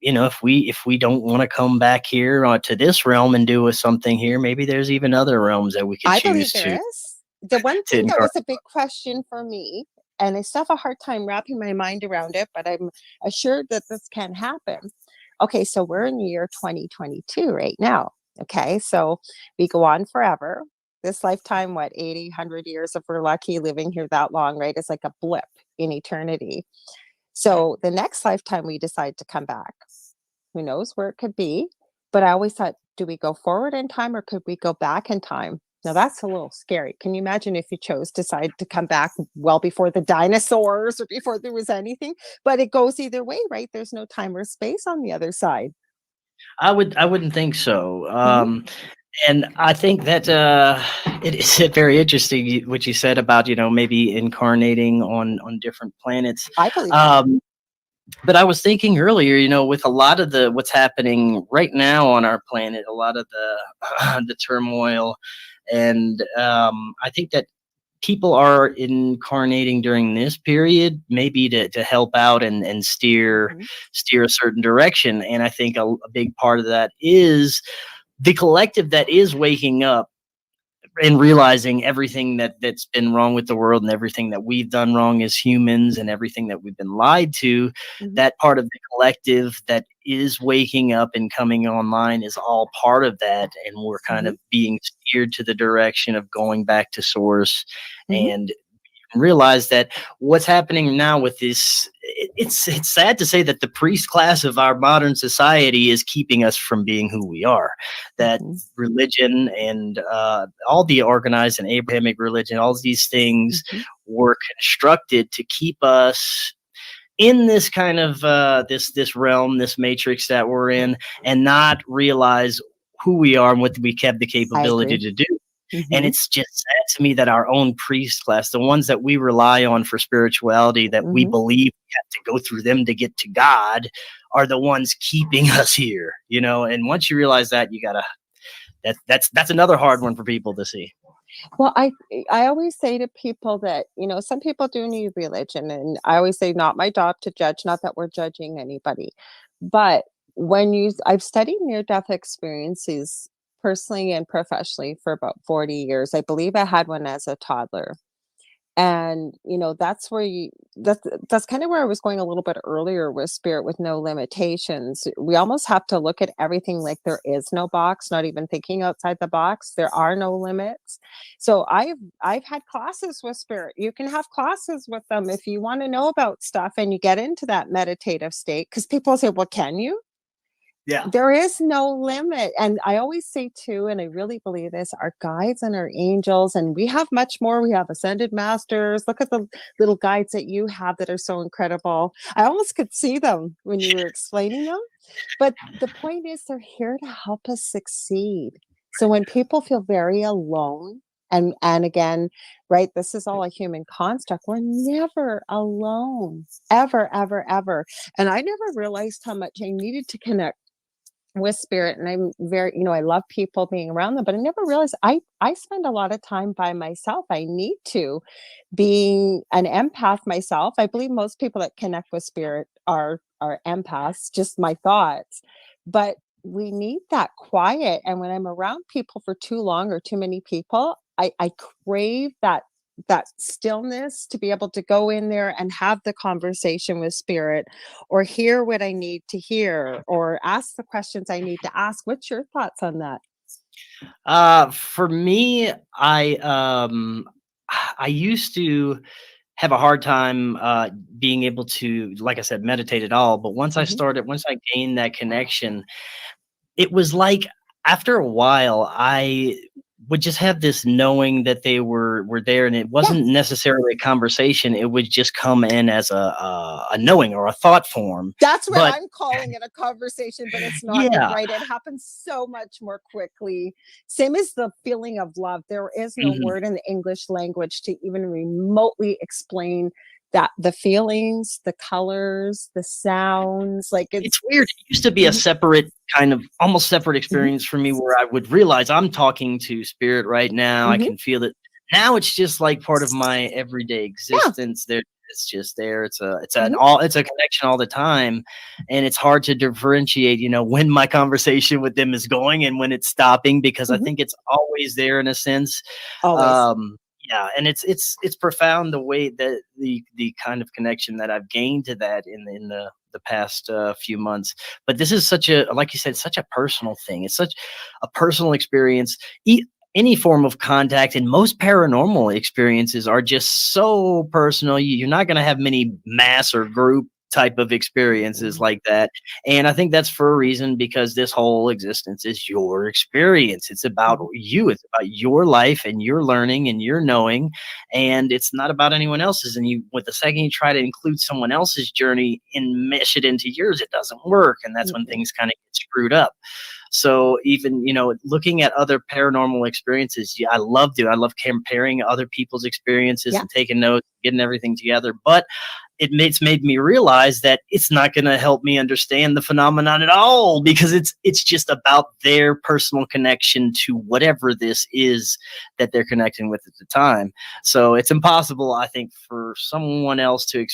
if we don't want to come back here to this realm and do something here, maybe there's even other realms that we could I believe choose there to is. The one to thing that incarnate. was a big question for me, and I still have a hard time wrapping my mind around it, but I'm assured that this can happen. Okay, so we're in the year 2022 right now. Okay, so we go on forever. This lifetime, what, 80, 100 years, if we're lucky living here that long, right? It's like a blip in eternity. So the next lifetime we decide to come back, who knows where it could be? But I always thought, do we go forward in time or could we go back in time? Now that's a little scary. Can you imagine if you decide to come back well before the dinosaurs or before there was anything? But it goes either way, right? There's no time or space on the other side. I wouldn't think so. Mhm. And I think that it is very interesting what you said about maybe incarnating on different planets. I believe that. Um, but I was thinking earlier, with a lot of the what's happening right now on our planet, a lot of the the turmoil, and I think that people are incarnating during this period, maybe to help out and Mhm. steer a certain direction. And I think a big part of that is the collective that is waking up and realizing everything that's been wrong with the world and everything that we've done wrong as humans and everything that we've been lied to, that part of the collective that is waking up and coming online is all part of that. And we're kind of being steered to the direction of going back to source and realize that what's happening now with this, it's sad to say that the priest class of our modern society is keeping us from being who we are. That religion and all the organized and Abrahamic religion, all these things were constructed to keep us in this kind of this realm, this matrix that we're in, and not realize who we are and what we have the capability to do. And it's just sad to me that our own priest class, the ones that we rely on for spirituality, that we believe we have to go through them to get to God, are the ones keeping us here, you know. And once you realize that, you gotta, that's another hard one for people to see. Well, I always say to people that, you know, some people do need religion, and I always say, not my job to judge, not that we're judging anybody, but I've studied near-death experiences personally and professionally for about 40 years. I believe I had one as a toddler. And, you know, that's kind of where I was going a little bit earlier with spirit with no limitations. We almost have to look at everything like there is no box, not even thinking outside the box. There are no limits. So I've had classes with spirit. You can have classes with them if you want to know about stuff and you get into that meditative state, because people say, well, can you? Yeah. There is no limit. And I always say too, and I really believe this, our guides and our angels, and we have much more. We have ascended masters. Look at the little guides that you have that are so incredible. I almost could see them when you were explaining them. But the point is, they're here to help us succeed. So when people feel very alone, and again, right, this is all a human construct. We're never alone, ever, ever, ever. And I never realized how much I needed to connect with spirit. And I'm very, you know, I love people being around them, but I never realized I spend a lot of time by myself. I need to. Being an empath myself, I believe most people that connect with spirit are empaths, just my thoughts. But we need that quiet. And when I'm around people for too long or too many people, I crave that stillness to be able to go in there and have the conversation with spirit, or hear what I need to hear, or ask the questions I need to ask. What's your thoughts on that? For me, I used to have a hard time being able to, like I said, meditate at all. But once I gained that connection, it was like after a while, I would just have this knowing that they were there, and it wasn't necessarily a conversation. It would just come in as a knowing or a thought form. That's what I'm calling it, a conversation, but it's not. Yeah. You're right. It happens so much more quickly. Same as the feeling of love. There is no word in the English language to even remotely explain that, the feelings, the colors, the sounds. Like it's weird. It used to be a separate kind of almost separate experience for me, where I would realize I'm talking to spirit right now. I can feel it. Now it's just like part of my everyday existence. There, it's just there. It's a connection all the time, and it's hard to differentiate, you know, when my conversation with them is going and when it's stopping, because I think it's always there in a sense. Always. Yeah, and it's profound the way that the kind of connection that I've gained to that in the past few months. But this is such a, like you said, such a personal thing. It's such a personal experience. Any form of contact, and most paranormal experiences are just so personal. You're not going to have many mass or group type of experiences like that. And I think that's for a reason, because this whole existence is your experience. It's about you. It's about your life and your learning and your knowing. And it's not about anyone else's. And with the second you try to include someone else's journey and mesh it into yours, it doesn't work. And that's when things kind of get screwed up. So even, you know, looking at other paranormal experiences, I love comparing other people's experiences and taking notes, getting everything together. But it's made me realize that it's not going to help me understand the phenomenon at all, because it's just about their personal connection to whatever this is that they're connecting with at the time. So it's impossible, I think, for someone else to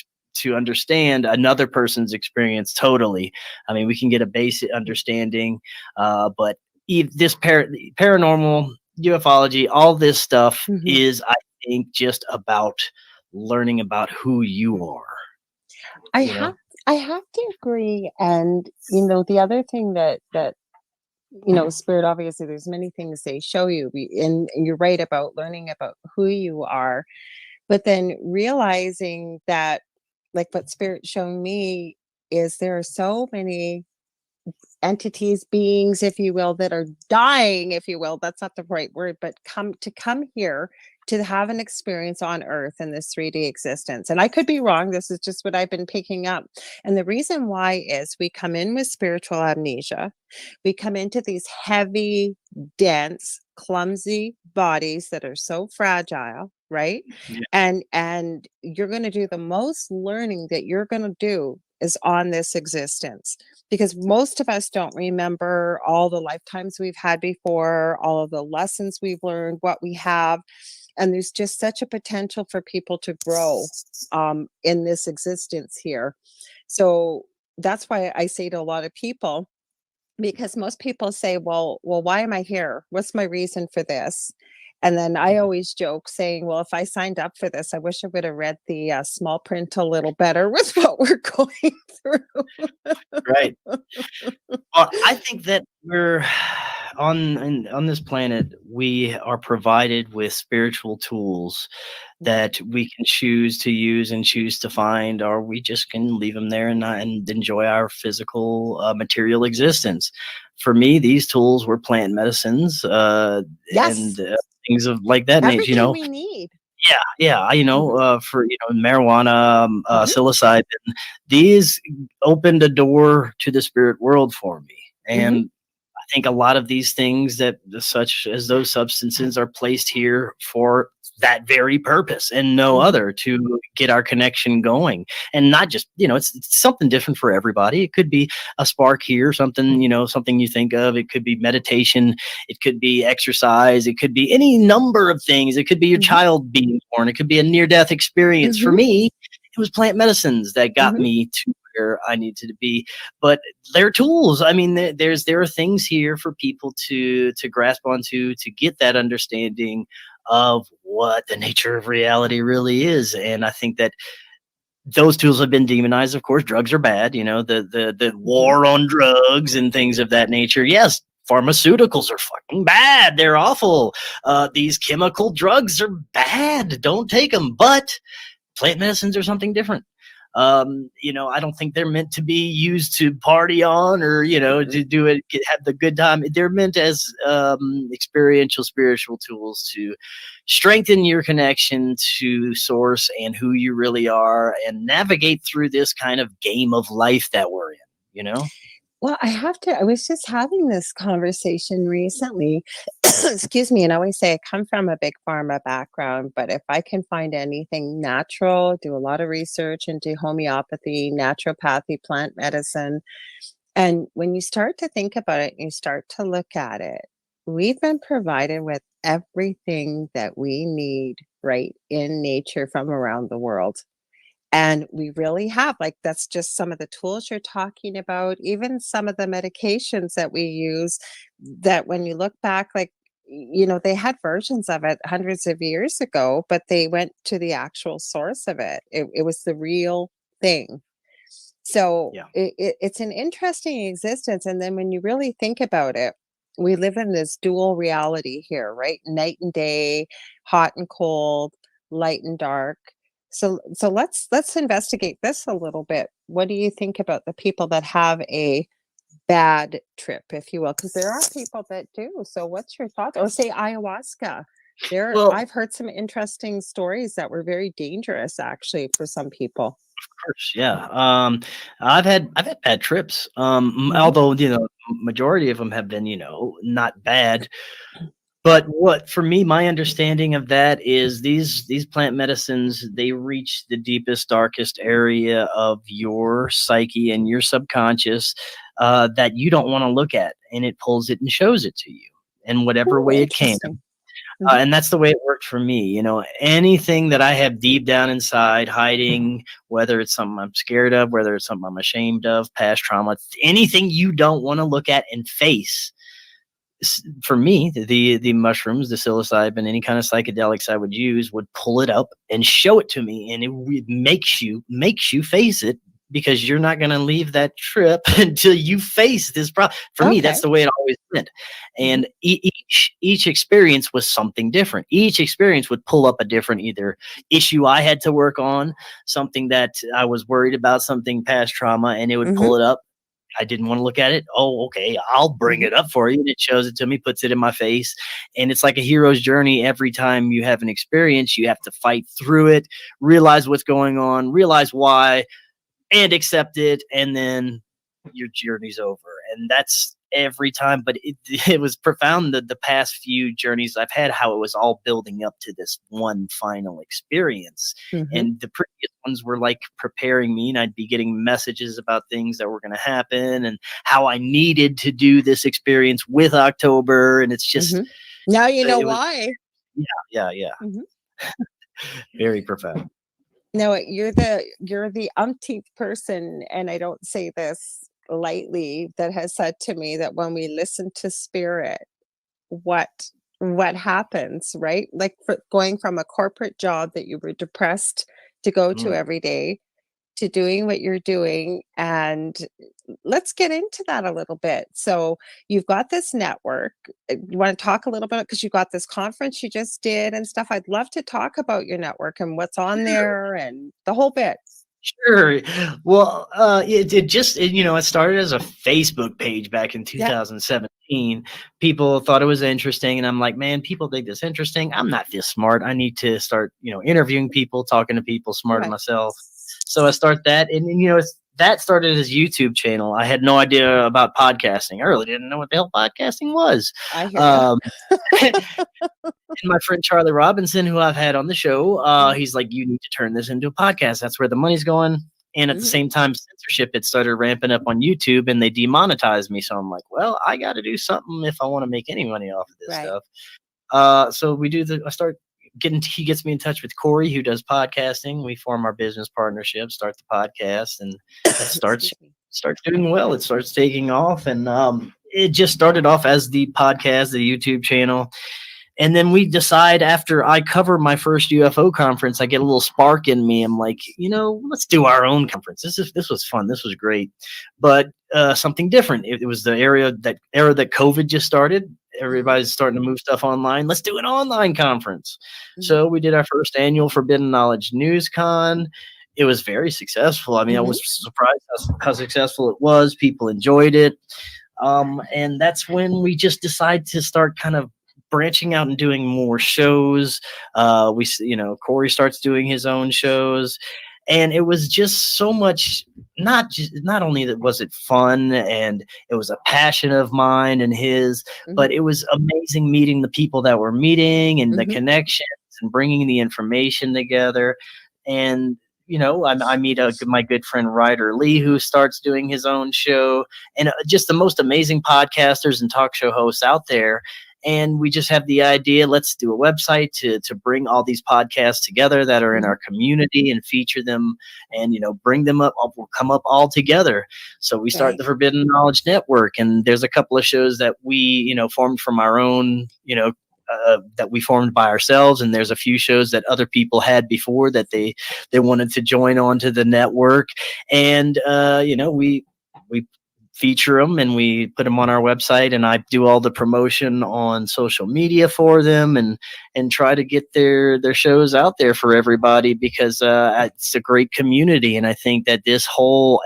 understand another person's experience totally. I mean, we can get a basic understanding, but this paranormal ufology, all this stuff Mhm. is, I think, just about learning about who you are, I you have know? I have to agree, and, the other thing that spirit, obviously, there's many things they show you, and you're right about learning about who you are, but then realizing that, like, what spirit shown me is there are so many entities, beings, if you will, that are dying, if you will. That's not the right word, but come here to have an experience on Earth in this 3D existence. And I could be wrong. This is just what I've been picking up. And the reason why is we come in with spiritual amnesia. We come into these heavy, dense, clumsy bodies that are so fragile, right? Yeah. And you're going to do the most learning that you're going to do is on this existence, because most of us don't remember all the lifetimes we've had before, all of the lessons we've learned, what we have. And there's just such a potential for people to grow in this existence here. So that's why I say to a lot of people, because most people say, well, why am I here? What's my reason for this? And then I always joke saying, well, if I signed up for this, I wish I would have read the small print a little better with what we're going through. Right. Well, I think that we're on this planet, we are provided with spiritual tools that we can choose to use and choose to find, or we just can leave them there and enjoy our physical, material existence. For me, these tools were plant medicines, Yes, and things of like that nature. everything we need. Yeah, yeah, Hmm. for marijuana, Hmm. psilocybin, these opened a door to the spirit world for me, Hmm. and I think a lot of these things that such as those substances are placed here for that very purpose and no Hmm. other, to get our connection going. And not just, it's something different for everybody. It could be a spark here, something, something you think of. It could be meditation. It could be exercise. It could be any number of things. It could be your Hmm. child being born. It could be a near death experience. For Hmm. me, it was plant medicines that got Hmm. me to where I needed to be. But they're tools. I mean, there are things here for people to grasp onto, to get that understanding of what the nature of reality really is. And I think that those tools have been demonized. Of course, drugs are bad. The Hmm. war on drugs and things of that nature. Yes. Pharmaceuticals are fucking bad. They're awful. These chemical drugs are bad. Don't take them. But plant medicines are something different. I don't think they're meant to be used to party on, or to do it, have the good time. They're meant as experiential spiritual tools to strengthen your connection to source and who you really are, and navigate through this kind of game of life that we're in, you know. Well, I was just having this conversation recently. Excuse me. And I always say I come from a big pharma background, but if I can find anything natural, do a lot of research into homeopathy, naturopathy, plant medicine. And when you start to think about it, you start to look at it, we've been provided with everything that we need right in nature from around the world. And we really have, like, that's just some of the tools you're talking about, even some of the medications that we use, that when you look back, like, they had versions of it hundreds of years ago, but they went to the actual source of it. It was the real thing. So Yeah. it's an interesting existence. And then when you really think about it, we live in this dual reality here, right? Night and day, hot and cold, light and dark. So let's investigate this a little bit. What do you think about the people that have a bad trip, if you will? Because there are people that do. So what's your thoughts? Or say ayahuasca. Well, I've heard some interesting stories that were very dangerous, actually, for some people. course, yeah. I've had bad trips. Hmm. Although majority of them have been not bad. But what for me, my understanding of that is these plant medicines, they reach the deepest, darkest area of your psyche and your subconscious, that you don't want to look at, and it pulls it and shows it to you in whatever Oh, way it can. interesting. Hmm. And that's the way it worked for me. Anything that I have deep down inside hiding, whether it's something I'm scared of, whether it's something I'm ashamed of, past trauma, anything you don't want to look at and face, for me, the mushrooms, the psilocybin, any kind of psychedelics I would use would pull it up and show it to me, and it makes you face it, because you're not going to leave that trip until you face this problem. For me, that's Okay. the way it always went. And each experience was something different. Each experience would pull up a different either issue I had to work on, something that I was worried about, something past trauma, and it would pull it up. I didn't want to look at it. Oh, okay. I'll bring it up for you. And it shows it to me, puts it in my face. And it's like a hero's journey. Every time you have an experience, you have to fight through it, realize what's going on, realize why, and accept it. And then your journey's over. And that's every time. But it was profound that the past few journeys I've had, how it was all building up to this one final experience. And the previous ones were like preparing me, and I'd be getting messages about things that were going to happen and how I needed to do this experience with October. And it's just, now you know why. Yeah. Very profound. No, you're the umpteenth person, and I don't say this lightly, that has said to me that when we listen to spirit, what happens, right? Like, going from a corporate job that you were depressed to go to every day, to doing what you're doing. And let's get into that a little bit. So you've got this network. You want to talk a little bit, because you got this conference you just did and stuff. I'd love to talk about your network and what's on there and the whole bit. Sure. Well, it started as a Facebook page back in 2017. People thought it was interesting, and I'm like, man, people think this interesting. I'm not this smart. I need to start, interviewing people, talking to people smarter than myself. So I start that, and that started as a YouTube channel. I had no idea about podcasting. I really didn't know what the hell podcasting was. I hear you. And my friend Charlie Robinson, who I've had on the show, he's like, you need to turn this into a podcast. That's where the money's going. And at the same time, censorship, it started ramping up on YouTube, and they demonetized me. So I'm like, well, I got to do something if I want to make any money off of this stuff. So he gets me in touch with Corey, who does podcasting. We form our business partnership, start the podcast, and it starts doing well. It starts taking off, and it just started off as the podcast, the YouTube channel. And then we decide, after I cover my first UFO conference, I get a little spark in me. I'm like, let's do our own conference. This was fun. This was great, but something different. It was the era that COVID just started. Everybody's starting to move stuff online. Let's do an online conference. So we did our first annual Forbidden Knowledge News Con. It was very successful. I mean, I was surprised how successful it was. People enjoyed it. And that's when we just decided to start kind of branching out and doing more shows. Corey starts doing his own shows, and it was just so much. Not only that was it fun, and it was a passion of mine and his, but it was amazing meeting the people that we're meeting, and the connections, and bringing the information together. And I meet my good friend Ryder Lee, who starts doing his own show, and just the most amazing podcasters and talk show hosts out there. And we just have the idea, let's do a website to bring all these podcasts together that are in our community, and feature them, and, bring them up, we'll come up all together. So we start the Forbidden Knowledge Network, and there's a couple of shows that we, formed from our own, that we formed by ourselves. And there's a few shows that other people had before that they wanted to join onto the network. And, we feature them, and we put them on our website, and I do all the promotion on social media for them, and try to get their shows out there for everybody, because it's a great community. And I think that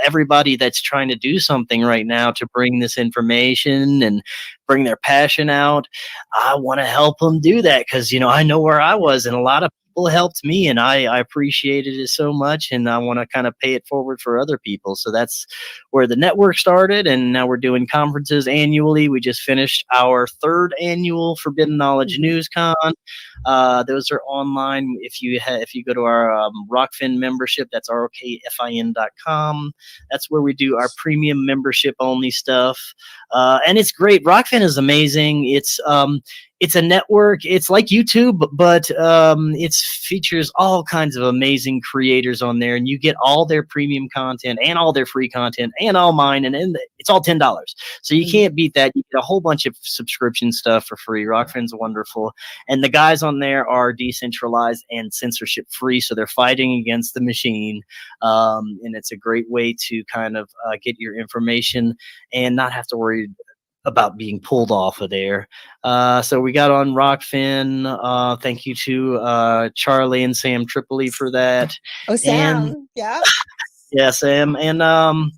everybody that's trying to do something right now to bring this information and bring their passion out, I want to help them do that, because I know where I was, and a lot of people helped me, and I appreciated it so much, and I want to kind of pay it forward for other people. So that's where the network started, and now we're doing conferences annually. We just finished our third annual Forbidden Knowledge News Con. Those are online. If you go to our Rockfin membership, that's rokfin.com. That's where we do our premium membership only stuff, and it's great. Rockfin is amazing. it's a network. It's like YouTube, but it features all kinds of amazing creators on there, and you get all their premium content and all their free content and all mine, and it's all $10. So you can't beat that. You get a whole bunch of subscription stuff for free. Rockfin's wonderful, and the guys on there are decentralized and censorship free, so they're fighting against the machine, and it's a great way to kind of get your information and not have to worry about being pulled off of there. So we got on Rockfin. Thank you to Charlie and Sam Tripoli for that. Oh, And Sam. Yeah. yeah, Sam. And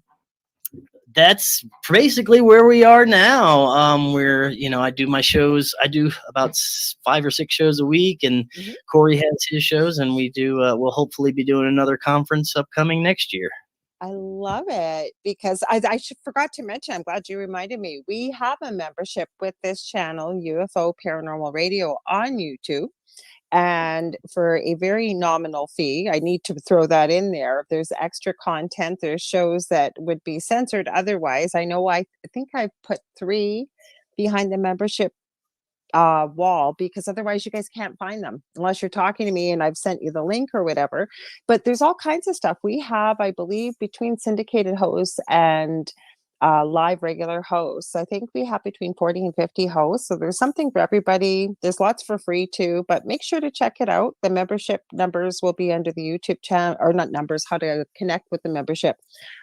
that's basically where we are now. We're, I do my shows. I do about 5 or 6 shows a week, and Corey has his shows, and we'll hopefully be doing another conference upcoming next year. I love it, because I forgot to mention, I'm glad you reminded me, we have a membership with this channel, UFO Paranormal Radio, on YouTube. And for a very nominal fee, I need to throw that in there. If there's extra content, there's shows that would be censored otherwise. I know I think I put 3 behind the membership wall, because otherwise you guys can't find them unless you're talking to me and I've sent you the link or whatever. But there's all kinds of stuff we have, I believe, between syndicated hosts and live regular hosts. I think we have between 40 and 50 hosts. So there's something for everybody. There's lots for free too, but make sure to check it out. The membership numbers will be under the YouTube channel, or not numbers, how to connect with the membership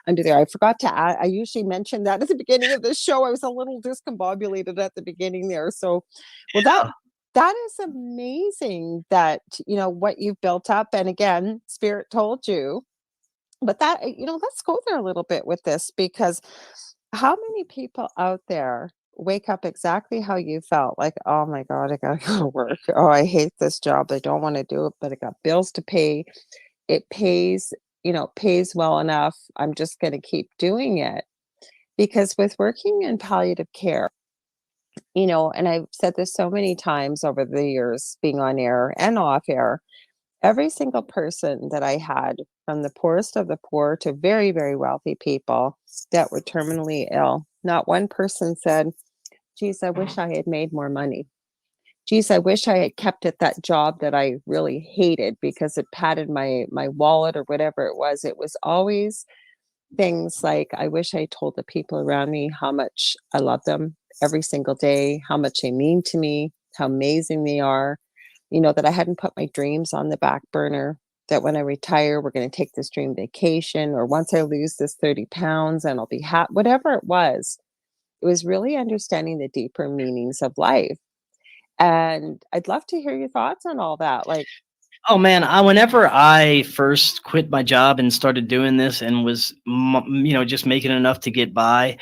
under there. I forgot to add, I usually mention that at the beginning of the show. I was a little discombobulated at the beginning there. So, well, that is amazing that, what you've built up. And again, Spirit told you. But that, let's go there a little bit with this, because how many people out there wake up exactly how you felt? Like, oh my God, I gotta go to work. Oh, I hate this job. I don't want to do it, but I got bills to pay. It pays, pays well enough. I'm just going to keep doing it. Because with working in palliative care, and I've said this so many times over the years, being on air and off air, every single person that I had, from the poorest of the poor to very, very wealthy people that were terminally ill, not one person said, geez, I wish I had made more money. Geez, I wish I had kept at that job that I really hated because it padded my wallet or whatever it was. It was always things like, I wish I told the people around me how much I love them every single day, how much they mean to me, how amazing they are. That I hadn't put my dreams on the back burner, that when I retire, we're going to take this dream vacation, or once I lose this 30 pounds and I'll be happy, whatever it was really understanding the deeper meanings of life. And I'd love to hear your thoughts on all that. Like, oh man, whenever I first quit my job and started doing this and was, just making enough to get by,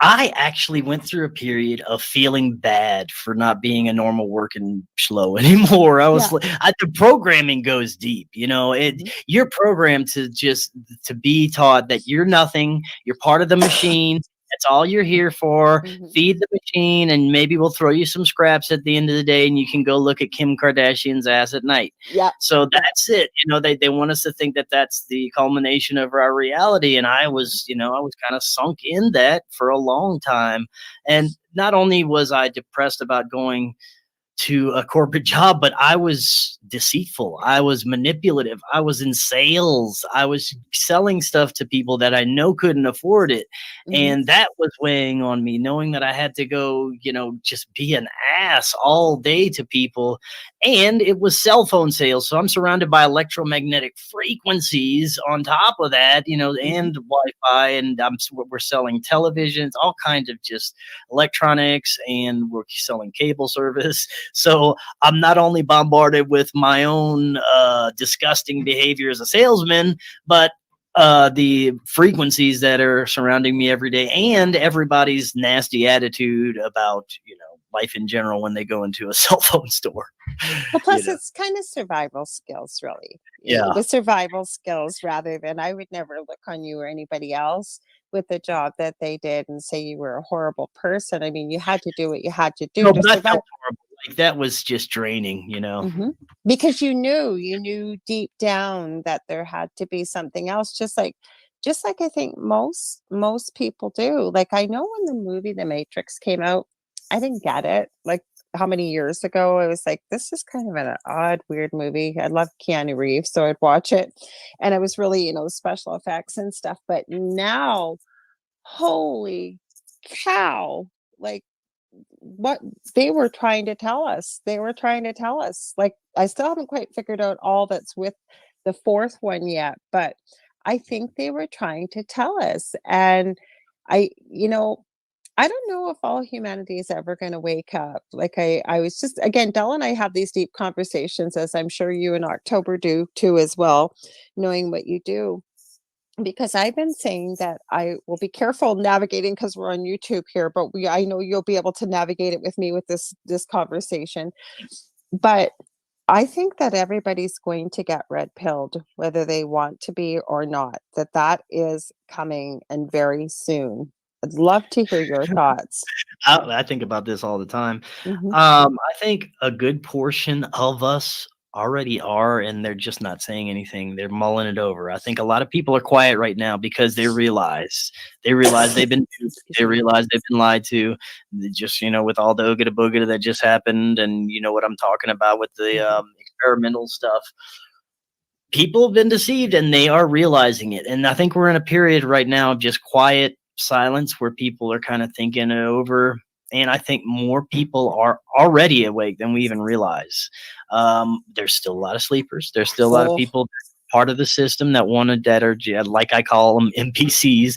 I actually went through a period of feeling bad for not being a normal working schlo anymore. I was the programming goes deep, you're programmed to be taught that you're nothing. You're part of the machine. That's all you're here for. Feed the machine, and maybe we'll throw you some scraps at the end of the day, and you can go look at Kim Kardashian's ass at night. Yeah. So that's it. They want us to think that that's the culmination of our reality. And I was kind of sunk in that for a long time. And not only was I depressed about going to a corporate job, but I was deceitful. I was manipulative. I was in sales. I was selling stuff to people that I know couldn't afford it. And that was weighing on me, knowing that I had to go, just be an ass all day to people. And it was cell phone sales. So I'm surrounded by electromagnetic frequencies on top of that, and Wi-Fi, and we're selling televisions, all kinds of just electronics, and we're selling cable service. So I'm not only bombarded with my own disgusting behavior as a salesman, but the frequencies that are surrounding me every day, and everybody's nasty attitude about, life in general when they go into a cell phone store. Well, plus it's kind of survival skills, really. Yeah. The survival skills, rather than, I would never look on you or anybody else with the job that they did and say you were a horrible person. I mean, you had to do what you had to do to survive. Horrible. Like, that was just draining, Because you knew deep down that there had to be something else, just like I think most people do. Like, I know when the movie The Matrix came out, I didn't get it. Like, how many years ago, I was like, this is kind of an odd, weird movie. I love Keanu Reeves, so I'd watch it. And it was really, special effects and stuff. But now, holy cow, like what they were trying to tell us. They were trying to tell us. Like, I still haven't quite figured out all that's with the fourth one yet, but I think they were trying to tell us. And I, I don't know if all humanity is ever going to wake up. Like I was just, again, Dell and I have these deep conversations, as I'm sure you and October do too, as well, knowing what you do. Because I've been saying that I will be careful navigating, because we're on YouTube here, but I know you'll be able to navigate it with me with this conversation. But I think that everybody's going to get red pilled, whether they want to be or not. That is coming, and very soon. I'd love to hear your thoughts. I think about this all the time. Mhm, I think a good portion of us already are, and they're just not saying anything. They're mulling it over. I think a lot of people are quiet right now because they realize they've been duped. excuse They me. realize they've been lied to. Just with all the oogada boogada that just happened, and you know what I'm talking about with the Mhm, experimental stuff. People have been deceived, and they are realizing it. And I think we're in a period right now of just quiet silence where people are kind of thinking it over. And I think more people are already awake than we even realize. There's still a lot of sleepers. There's still a lot of oh, people part of the system that are like I call them NPCs.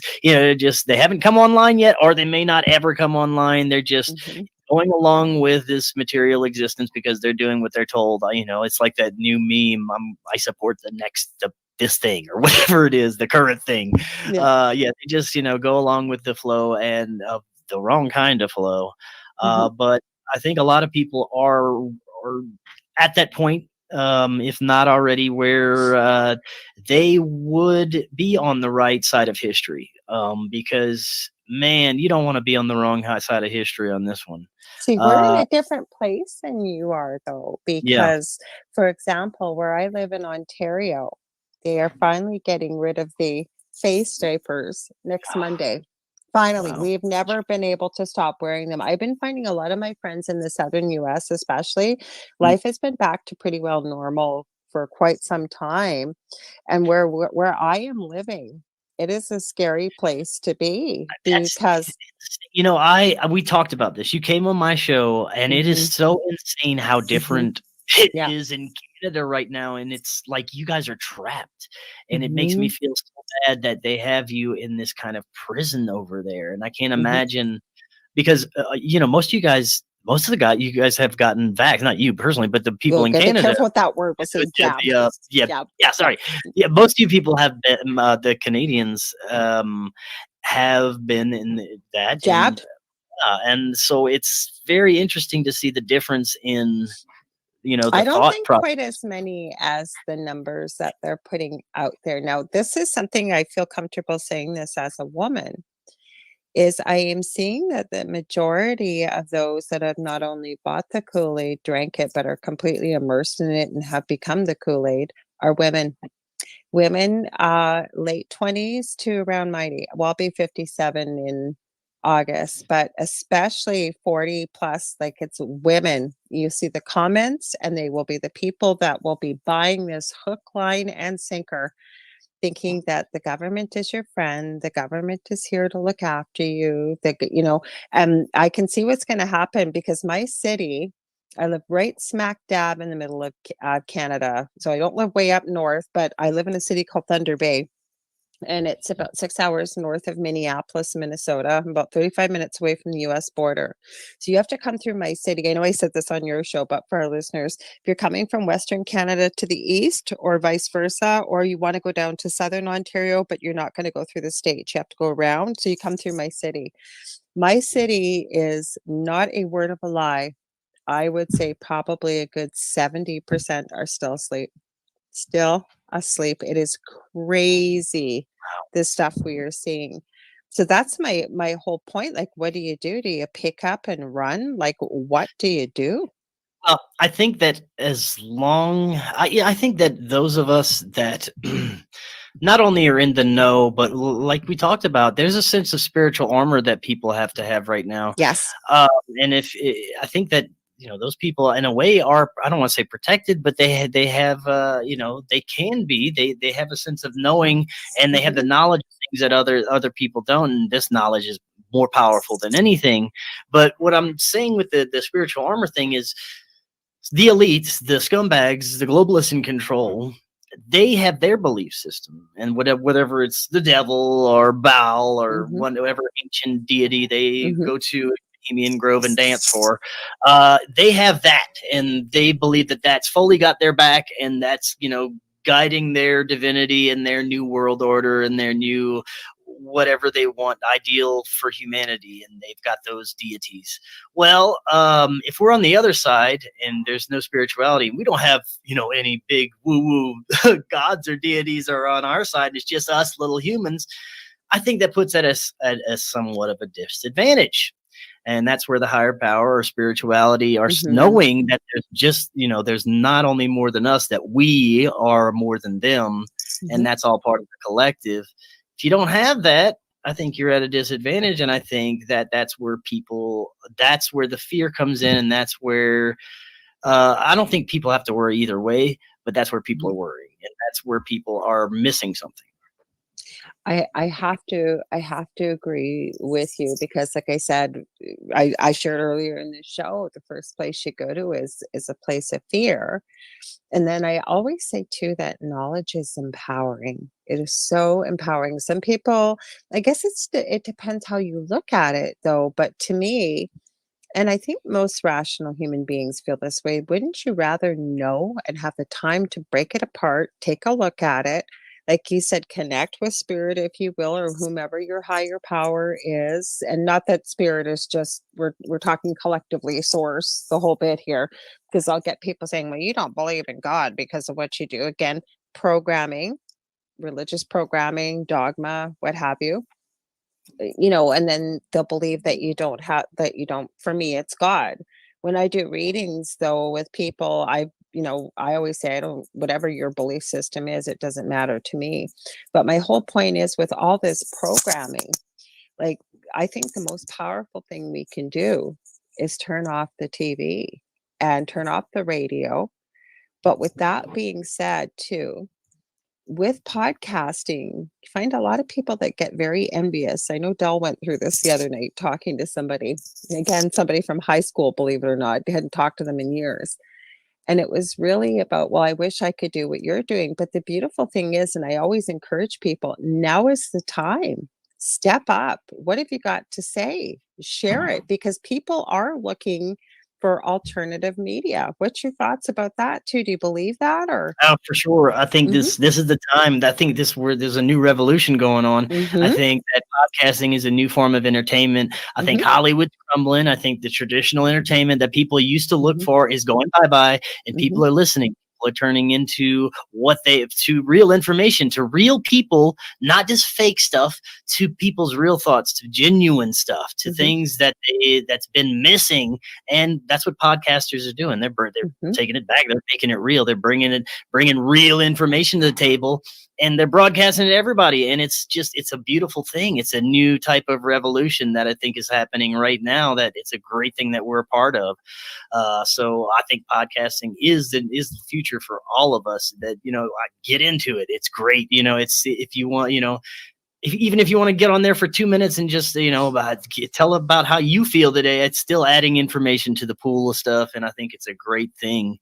Just they haven't come online yet, or they may not ever come online. They're just mhm, going along with this material existence because they're doing what they're told. It's like that new meme. I support this thing or whatever it is, the current thing. yeah, Yeah, they just go along with the flow, and the wrong kind of flow. mhm. But I think a lot of people are at that point, if not already, where they would be on the right side of history. Because man, you don't want to be on the wrong side of history on this one. See, we're in Uh, a different place than you are, though, yeah. because, for example, where I live in Ontario, they are finally getting rid of the face diapers next Monday. Finally, Wow. we've never been able to stop wearing them. I've been finding a lot of my friends in the southern US, especially, Mm, life has been back to pretty well normal for quite some time. And where I am living, it is a scary place to be That's because we talked about this. You came on my show, and it is mhm, so insane how mhm, different it yeah. is in Canada right now, and it's like you guys are trapped, and it makes me Mhm, feel so bad that they have you in this kind of prison over there, and I can't mhm. imagine because, most of the guys you guys have gotten vax, not you personally, but the You people in gotta be Canada. careful with that word. We'll say jabbed. Yeah, Jab. yeah, Yeah. sorry. Yeah, most of you people have been, the Canadians, have been in that, Jabbed? and so it's very interesting to see the difference in, the I don't thought think process. quite as many as the numbers that they're putting out there. Now, this is something I feel comfortable saying this as a woman, is I am seeing that the majority of those that have not only bought the Kool-Aid, drank it, but are completely immersed in it and have become the Kool-Aid are women. Women, late 20s to around my age. Well, I'll be 57 in August, but especially 40 plus, like it's women. You see the comments, and they will be the people that will be buying this hook, line, and sinker, thinking that the government is your friend, the government is here to look after you, and I can see what's going to happen because my city, I live right smack dab in the middle of Canada. So I don't live way up north, but I live in a city called Thunder Bay, and it's about 6 hours north of Minneapolis, Minnesota, about 35 minutes away from the US border. So you have to come through my city. I know I said this on your show, but for our listeners, if you're coming from Western Canada to the east or vice versa, or you want to go down to Southern Ontario, but you're not going to go through the state, you have to go around. So you come through my city. My city is not a word of a lie. I would say probably a good 70% are still asleep. Still asleep. It is crazy, the stuff we are seeing. So that's my whole point. Like, what do you do? Do you pick up and run? Like, what do you do? Well, I think that I think that those of us that not only are in the know, but like we talked about, there's a sense of spiritual armor that people have to have right now. Yes. Um, and I think that those people in a way are, I don't want to say protected, but they have they can be, they have a sense of knowing, and they have the knowledge of things that other people don't, and this knowledge is more powerful than anything. But what I'm saying with the spiritual armor thing is, the elites, the scumbags, the globalists in control, they have their belief system, and whatever it's the devil or Baal or whatever ancient deity they go to Bohemian Grove and dance for, they have that, and they believe that that's fully got their back, and that's guiding their divinity and their new world order and their new whatever they want ideal for humanity, and they've got those deities. Well, if we're on the other side and there's no spirituality, we don't have any big woo woo gods or deities are on our side, it's just us little humans. I think that puts us at a somewhat of a disadvantage. And that's where the higher power or spirituality or knowing that there's just, there's not only more than us, that we are more than them. And that's all part of the collective. If you don't have that, I think you're at a disadvantage. And I think that's where the fear comes in. And that's where I don't think people have to worry either way, but that's where people are worrying. And that's where people are missing something. I have to agree with you, because like I said, I shared earlier in the show, the first place you go to is a place of fear. And then I always say too that knowledge is empowering. It is so empowering. Some people, I guess it depends how you look at it though, but to me, and I think most rational human beings feel this way, wouldn't you rather know and have the time to break it apart, take a look at it, like you said, connect with spirit, if you will, or whomever your higher power is. And not that spirit is just, we're talking collectively, source, the whole bit here, because I'll get people saying, well, you don't believe in God because of what you do. Again, programming, religious programming, dogma, what have you. And then they'll believe that you don't, for me, it's God. When I do readings though with people, I always say, whatever your belief system is, it doesn't matter to me. But my whole point is, with all this programming, like, I think the most powerful thing we can do is turn off the TV and turn off the radio. But with that being said too, with podcasting, you find a lot of people that get very envious. I know Del went through this the other night talking to somebody, again, somebody from high school, believe it or not, hadn't talked to them in years. And it was really about, well, I wish I could do what you're doing. But the beautiful thing is, and I always encourage people, now is the time. Step up. What have you got to say? Share it, because people are looking for alternative media. What's your thoughts about that too? Do you believe that? Or for sure. I think this is the time. I think where there's a new revolution going on. I think that podcasting is a new form of entertainment. I think Hollywood's crumbling. I think the traditional entertainment that people used to look for is going bye-bye, and people are listening. People are turning into to real information, to real people, not just fake stuff, to people's real thoughts, to genuine stuff, to things that's been missing. And that's what podcasters are doing. They're taking it back. They're making it real. They're bringing real information to the table, and they're broadcasting it to everybody. And it's a beautiful thing. It's a new type of revolution that I think is happening right now, that it's a great thing that we're a part of. So I think podcasting is the future for all of us. That, I get into it. It's great. It's, if you want, even if you want to get on there for 2 minutes and just, tell about how you feel today, it's still adding information to the pool of stuff. And I think it's a great thing.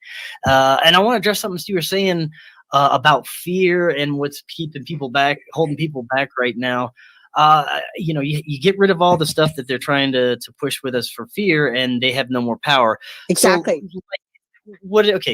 And I want to address something you were saying about fear and what's keeping people back, holding people back right now. You get rid of all the stuff that they're trying to push with us for fear, and they have no more power. exactly. So,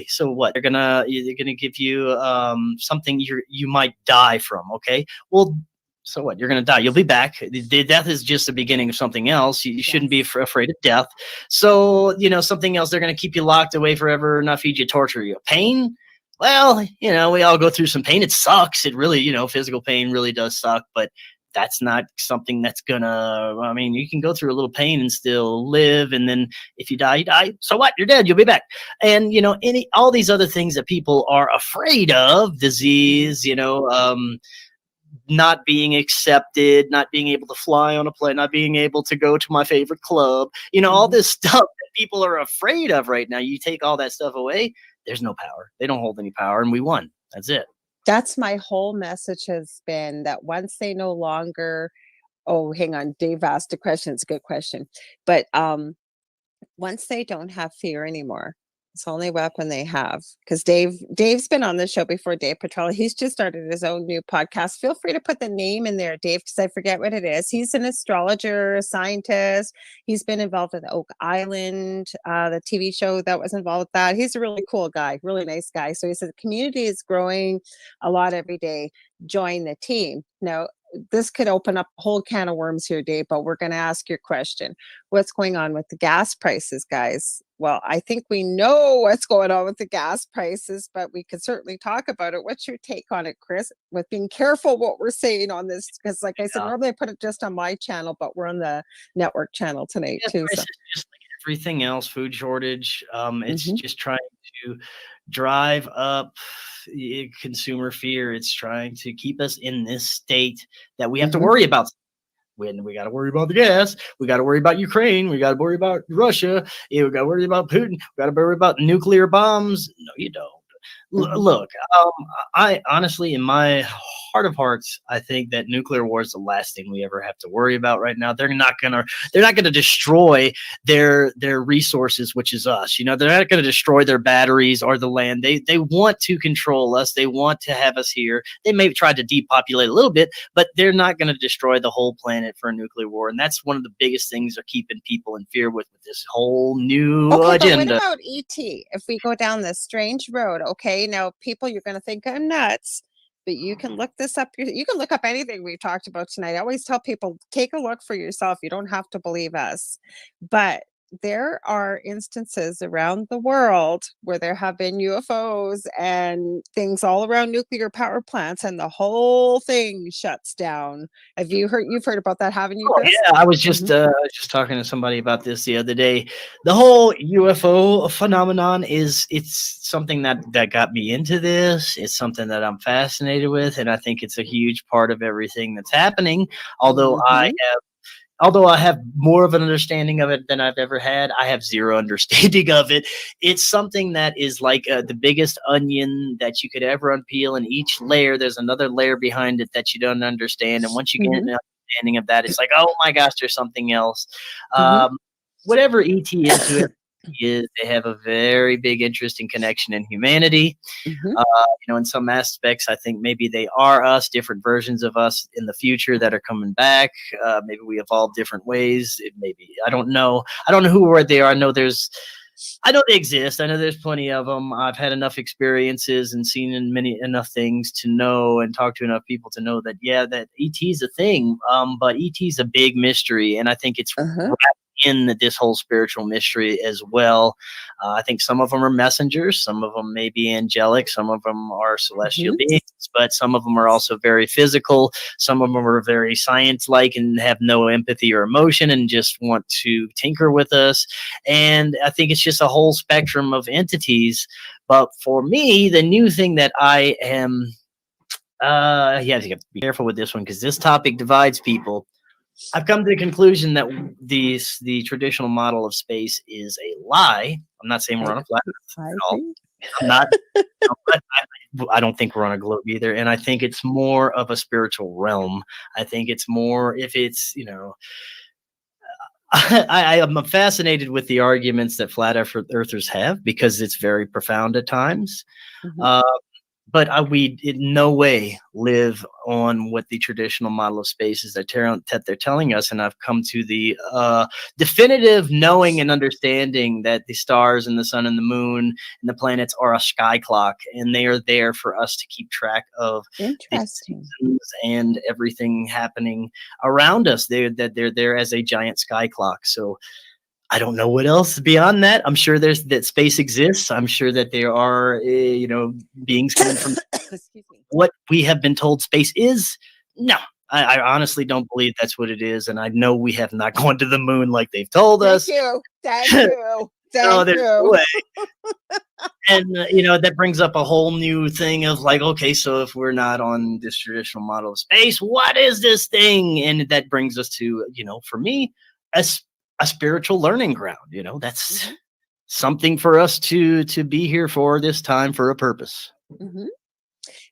so what? They're gonna give you something you might die from. Okay. Well, so what? You're gonna die. You'll be back. The death is just the beginning of something else. You shouldn't be afraid of death. So, something else, they're gonna keep you locked away forever, not feed you, torture you. Pain? Well, we all go through some pain. It sucks. It really, physical pain really does suck, but that's not something that's you can go through a little pain and still live. And then if you die, you die. So what? You're dead. You'll be back. And, all these other things that people are afraid of, disease, not being accepted, not being able to fly on a plane, not being able to go to my favorite club, all this stuff that people are afraid of right now. You take all that stuff away, there's no power. They don't hold any power, and we won. That's it. That's my whole message has been that once they no longer oh, hang on, Dave asked a question, it's a good question. But, once they don't have fear anymore, it's the only weapon they have. Because Dave's been on the show before, Dave Petrella. He's just started his own new podcast. Feel free to put the name in there, Dave, because I forget what it is. He's an astrologer, a scientist. He's been involved with Oak Island, the TV show that was involved with that. He's a really cool guy, really nice guy. So he said the community is growing a lot every day. Join the team. Now, this could open up a whole can of worms here, Dave, but we're going to ask your question. What's going on with the gas prices, guys? Well, I think we know what's going on with the gas prices, but we could certainly talk about it. What's your take on it, Chris? With being careful what we're saying on this, because like I said, normally I put it just on my channel, but we're on the network channel tonight too. So. Just like everything else, food shortage. It's just trying to drive up consumer fear. It's trying to keep us in this state that we have to worry about. When we got to worry about the gas, we got to worry about Ukraine, we got to worry about Russia, we got to worry about Putin, we got to worry about nuclear bombs. No, you don't. Look, I honestly, in my heart of hearts, I think that nuclear war is the last thing we ever have to worry about right now. They're not gonna destroy their resources, which is us. You know, they're not gonna destroy their batteries or the land. They want to control us. They want to have us here. They may try to depopulate a little bit, but they're not gonna destroy the whole planet for a nuclear war. And that's one of the biggest things they're keeping people in fear with this whole new agenda. But what about ET? If we go down this strange road, okay, now people, you're going to think I'm nuts, but you can look this up. You can look up anything we've talked about tonight. I always tell people, take a look for yourself. You don't have to believe us. But there are instances around the world where there have been UFOs and things all around nuclear power plants, and the whole thing shuts down. You've heard about that, haven't you, Chris? Yeah, I was just talking to somebody about this the other day. The whole UFO phenomenon it's something that got me into this. It's something that I'm fascinated with, and I think it's a huge part of everything that's happening. Although I have more of an understanding of it than I've ever had, I have zero understanding of it. It's something that is like the biggest onion that you could ever unpeel. And each layer, there's another layer behind it that you don't understand. And once you get an understanding of that, it's like, oh my gosh, there's something else. Whatever ET is to it, they have a very big interest in connection in humanity. In some aspects, I think maybe they are us, different versions of us in the future that are coming back. Maybe we evolve different ways. I don't know who or what they are. I know they exist. I know there's plenty of them. I've had enough experiences and seen enough things to know, and talked to enough people to know that, that ET is a thing. But ET is a big mystery, and I think it's wrapped in this whole spiritual mystery as well. I think some of them are messengers, some of them may be angelic, some of them are celestial beings, but some of them are also very physical. Some of them are very science-like and have no empathy or emotion and just want to tinker with us. And I think it's just a whole spectrum of entities. But for me, the new thing that I am, you have to be careful with this one because this topic divides people. I've come to the conclusion that the traditional model of space is a lie. I'm not saying we're on a flat Earth at all. I'm not. I don't think we're on a globe either. And I think it's more of a spiritual realm. I think it's more if it's, I am fascinated with the arguments that flat earthers have because it's very profound at times. But we in no way live on what the traditional model of space is that they're telling us. And I've come to the definitive knowing and understanding that the stars and the sun and the moon and the planets are a sky clock, and they are there for us to keep track of the seasons and everything happening around us. They're there as a giant sky clock. So I don't know what else beyond that. I'm sure that space exists. I'm sure that there are, beings coming from what we have been told space is. No, I honestly don't believe that's what it is. And I know we have not gone to the moon like they've told us. Thank you. No way. And, that brings up a whole new thing of like, okay, so if we're not on this traditional model of space, what is this thing? And that brings us to, for me, a spiritual learning ground. That's Mhm. something for us to be here for this time for a purpose. Mhm.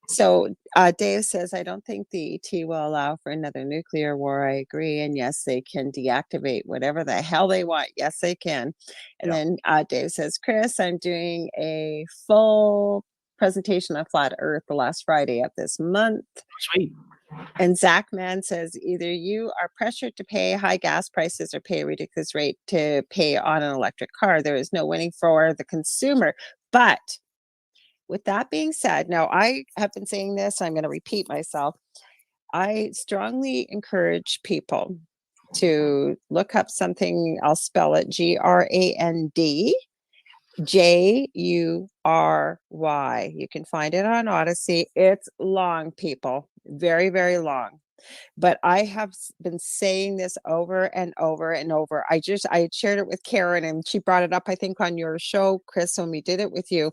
So Dave says, I don't think the ET will allow for another nuclear war. I agree. And yes, they can deactivate whatever the hell they want. Yes, they can. And Yeah. then Dave says, Chris, I'm doing a full presentation on flat Earth the last Friday of this month. Sweet. And Zach Man says, either you are pressured to pay high gas prices or pay a ridiculous rate to pay on an electric car. There is no winning for the consumer. But with that being said, now I have been saying this, I'm going to repeat myself. I strongly encourage people to look up something, I'll spell it GRANDJURY. You can find it on Odyssey. It's long, people, very, very long. But I have been saying this over and over and over. I shared it with Karen and she brought it up, I think, on your show, Chris, when we did it with you,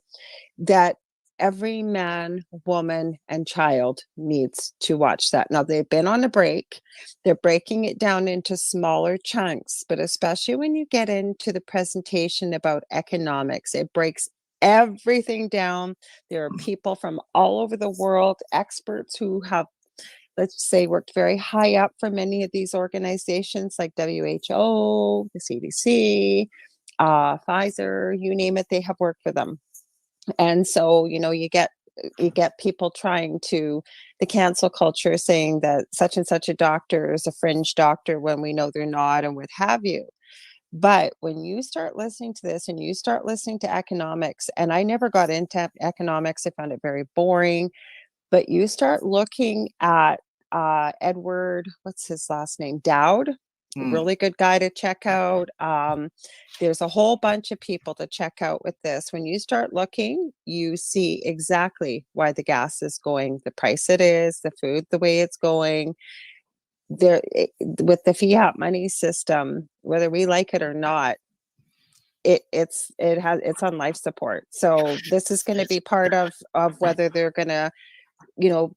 that every man, woman, and child needs to watch that. Now, they've been on a break. They're breaking it down into smaller chunks, but especially when you get into the presentation about economics, it breaks everything down. There are people from all over the world, experts who have, let's say, worked very high up for many of these organizations like WHO, the CDC, Pfizer, you name it, they have worked for them. And so, you get people trying to, the cancel culture, saying that such and such a doctor is a fringe doctor when we know they're not, and what have you. But when you start listening to this and you start listening to economics, and I never got into economics, I found it very boring, but you start looking at Edward, what's his last name? Dowd, Mm. really good guy to check out. There's a whole bunch of people to check out with this. When you start looking, you see exactly why the gas is going the price it is, the food the way it's going. With the fiat money system, whether we like it or not, it's on life support. So this is going to be part of whether they're going to,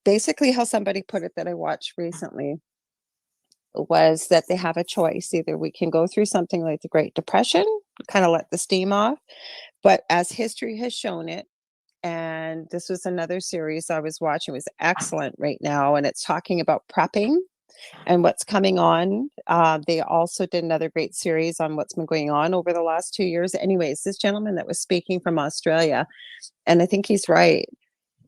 basically how somebody put it that I watched recently was that they have a choice. Either we can go through something like the Great Depression, kind of let the steam off, but as history has shown it, and this was another series I was watching, it was excellent right now, and it's talking about prepping and what's coming on. They also did another great series on what's been going on over the last 2 years. Anyways, this gentleman that was speaking from Australia, and I think he's right,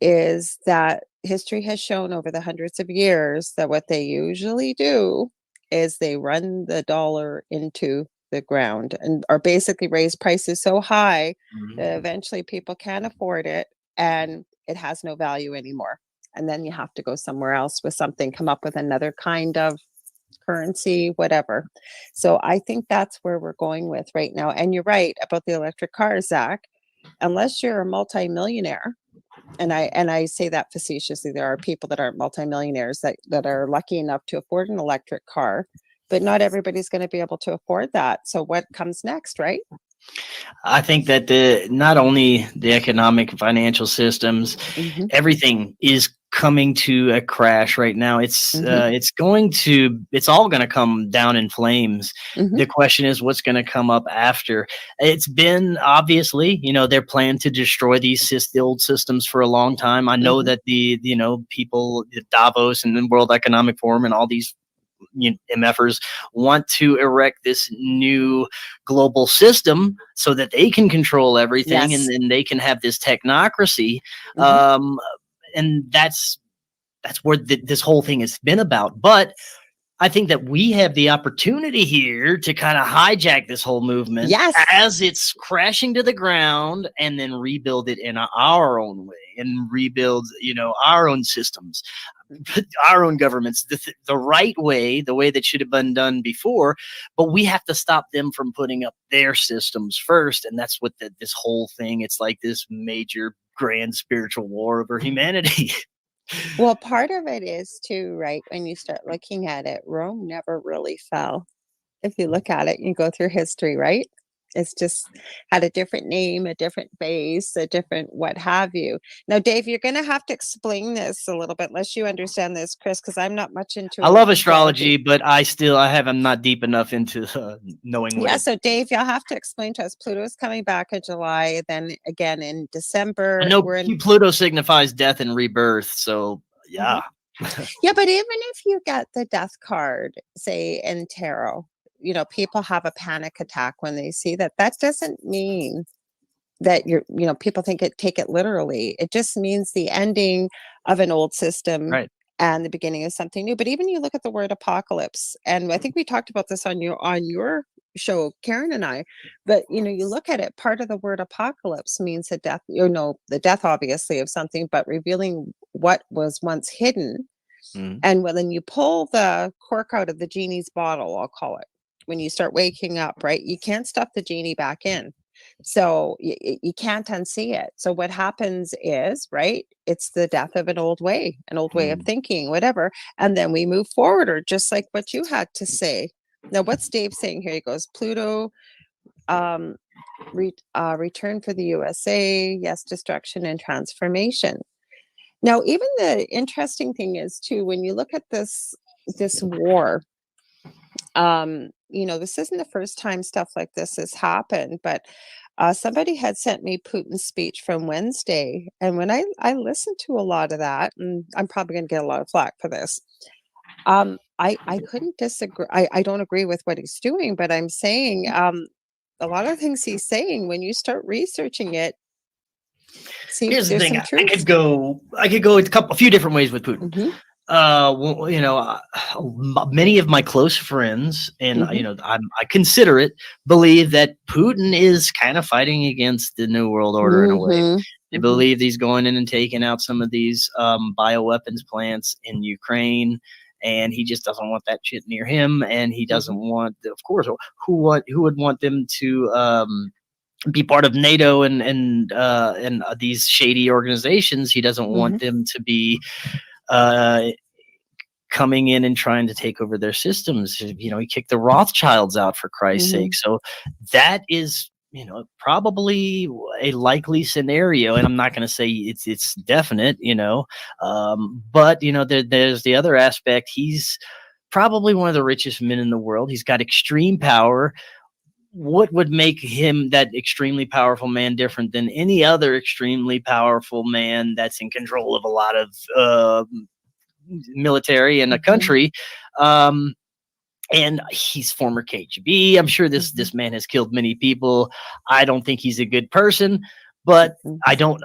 is that history has shown over the hundreds of years that what they usually do is they run the dollar into the ground and or basically raise prices so high that Mhm. eventually people can't afford it and it has no value anymore. And then you have to go somewhere else with something, come up with another kind of currency, whatever. So I think that's where we're going with right now. And you're right about the electric cars, Zach. Unless you're a multimillionaire, and I say that facetiously, there are people that aren't multimillionaires that are lucky enough to afford an electric car, but not everybody's going to be able to afford that. So what comes next, right? I think that the not only the economic and financial systems, Mm-hmm. everything is coming to a crash right now. Mm-hmm. It's all going to come down in flames. Mm-hmm. The question is what's going to come up after. It's been obviously, their plan to destroy the old systems for a long time. I know Mm-hmm. that the people, Davos and the World Economic Forum and all these MFers want to erect this new global system so that they can control everything and Yes. then they can have this technocracy. Mm-hmm. Um, and that's where this whole thing has been about. But I think that we have the opportunity here to kind of hijack this whole movement Yes. as it's crashing to the ground and then rebuild it in our own way and rebuild, our own systems, our own governments the right way, the way that should have been done before. But we have to stop them from putting up their systems first. And that's what this whole thing, it's like this major grand spiritual war over humanity. Well, part of it is too, right? When you start looking at it, Rome never really fell. If you look at it, you go through history, right? It's just had a different name, a different base, a different what have you. Now, Dave, you're going to have to explain this a little bit, unless you understand this, Chris, because I'm not much into I love astrology. astrology, but I'm not deep enough into knowing what Yeah, it. so Dave, you'll have to explain to us. Pluto's coming back in July, then again in I December. know We're in. Pluto signifies death and rebirth, so Mhm. yeah. Yeah, but even if you get the death card, say in tarot, people have a panic attack when they see that. That doesn't mean that people take it literally. It just means the ending of an old system Right. and the beginning of something new. But even you look at the word apocalypse, and I think we talked about this on your show, Karen and I, but you look at it, part of the word apocalypse means the death, the death obviously of something, but revealing what was once hidden. Mhm. And when you pull the cork out of the genie's bottle, I'll call it, when you start waking up, right? You can't stuff the genie back in. So you can't unsee it. So what happens is, right, it's the death of an old way of Mhm. thinking, whatever. And then we move forward, or just like what you had to say. Now, what's Dave saying here? He goes, Pluto, um, return for the USA. Yes, destruction and transformation. Now, even the interesting thing is too, when you look at this war, this isn't the first time stuff like this has happened, but somebody had sent me Putin's speech from Wednesday, and when I listened to a lot of that, and I'm probably going to get a lot of flack for this, I couldn't disagree. I don't agree with what he's doing, but I'm saying a lot of things he's saying, when you start researching it, see, Here's the there's thing. some truth. I could go a few different ways with Putin. Hmm. Well, many of my close friends, and Hmm. I consider it, believe that Putin is kind of fighting against the New World Order in a way. Hmm. They Hmm. believe he's going in and taking out some of these bioweapons plants in Ukraine, and he just doesn't want that shit near him. And he doesn't Hmm. want, of course, who would want them to be part of NATO and these shady organizations. He doesn't Hmm. want them to be uh, coming in and trying to take over their systems. He kicked the Rothschilds out, for Christ's Hmm. sake. So that is, probably a likely scenario. And I'm not going to say it's definite, but there's the other aspect. He's probably one of the richest men in the world. He's got extreme power. What would make him, that extremely powerful man, different than any other extremely powerful man that's in control of a lot of military in a Hmm. country? Um, and he's former KGB. I'm sure this Hmm. this man has killed many people. I don't think he's a good person, but Hmm.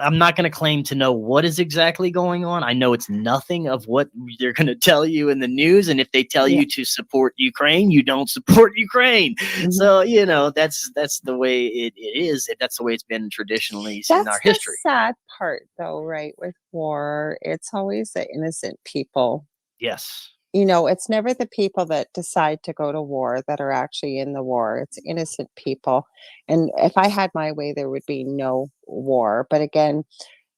I'm not going to claim to know what is exactly going on. I know it's nothing of what they're going to tell you in the news, and if they tell Yeah. you to support Ukraine, you don't support Ukraine. Hmm. So, that's the way it is. That's the way it's been traditionally in our That's the history. sad part, though, right? With war, it's always the innocent people. Yes. It's never the people that decide to go to war that are actually in the war. It's innocent people. And if I had my way, there would be no war. But again,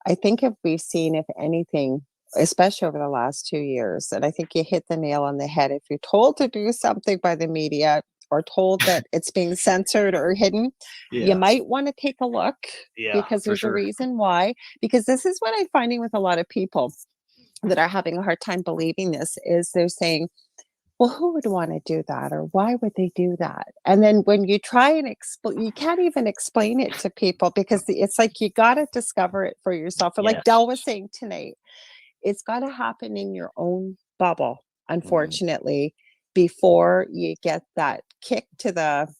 I think if we've seen, if anything, especially over the last 2 years, and I think you hit the nail on the head. If you're told to do something by the media, or told that it's being censored or hidden, you Yeah. might want to take a look, Yeah, because for there's a sure. reason why. Because this is what I'm finding with a lot of people that are having a hard time believing this, is they're saying, well, who would want to do that? Or why would they do that? And then when you try and explain, you can't even explain it to people, because it's like you got to discover it for yourself. Or like Yes. Del was saying tonight, it's got to happen in your own bubble, Mhm. unfortunately, before you get that kick to the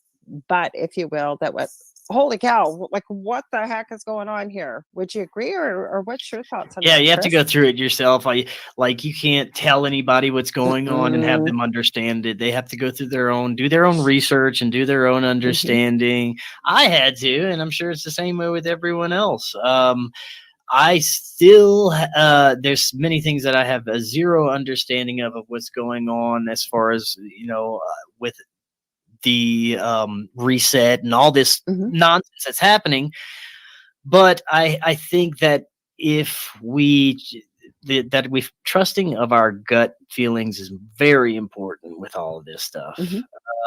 butt, if you will, that was, holy cow, like what the heck is going on here? Would you agree, or what's your thoughts on Yeah, that, you have to Chris? go through it yourself. You can't tell anybody what's going on and have Mm-mm. them understand it. They have to go through do their own research and do their own Hmm. understanding. I had to, and I'm sure it's the same way with everyone else. I still, there's many things that I have a zero understanding of what's going on, as far as, with the reset and all this Hmm. nonsense that's happening. But I think that if that we trusting of our gut feelings is very important with all of this stuff.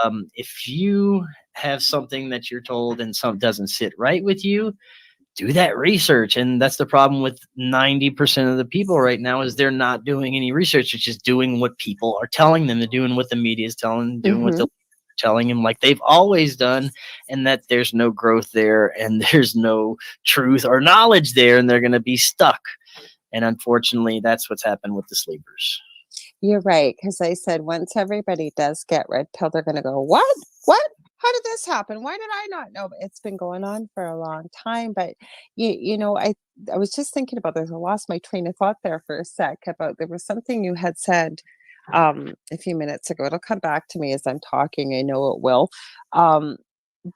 Hmm. If you have something that you're told and some doesn't sit right with you, do that research. And that's the problem with 90% of the people right now, is they're not doing any research. It's just doing what people are telling them. They're doing what the media is telling them, doing what Mm-hmm. the telling them, like they've always done, and that there's no growth there and there's no truth or knowledge there, and they're going to be stuck. And unfortunately, that's what's happened with the sleepers. You're right, because I said once everybody does get red pill, they're going to go, what? What? How did this happen? Why did I not know? But it's been going on for a long time. But I was just thinking about this. I lost my train of thought there for a sec about there was something you had said a few minutes ago. It'll come back to me as I'm talking. I know it will. Um,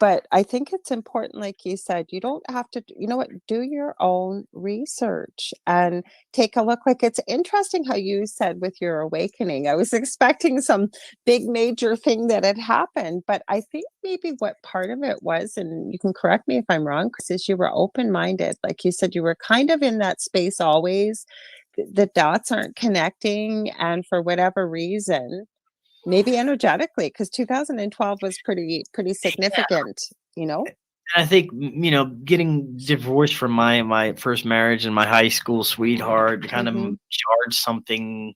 but I think it's important, like you said, you don't have to, you know what, do your own research and take a look. Like, it's interesting how you said with your awakening. I was expecting some big major thing that had happened, but I think maybe what part of it was, and you can correct me if I'm wrong, Chris, is you were open-minded. Like you said, you were kind of in that space always. The dots aren't connecting, and for whatever reason, maybe energetically, because 2012 was pretty significant, you know? I think, getting divorced from my first marriage and my high school sweetheart kind of Mhm, charged something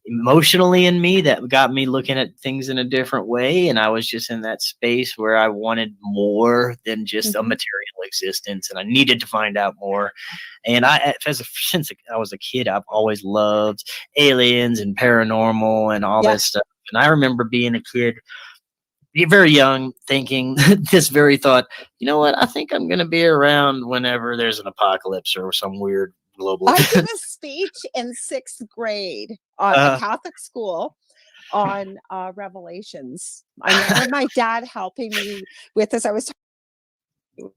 emotionally in me that got me looking at things in a different way. And I was just in that space where I wanted more than just a mhm. material existence, and I needed to find out more. And since I was a kid, I've always loved aliens and paranormal and all Yeah. that stuff. And I remember being a kid, very young, thinking this very thought, you know what? I think I'm going to be around whenever there's an apocalypse or some weird global I did event. a speech in 6th grade at a Uh, Catholic school on, Revelations. I remember my dad helping me with this. I was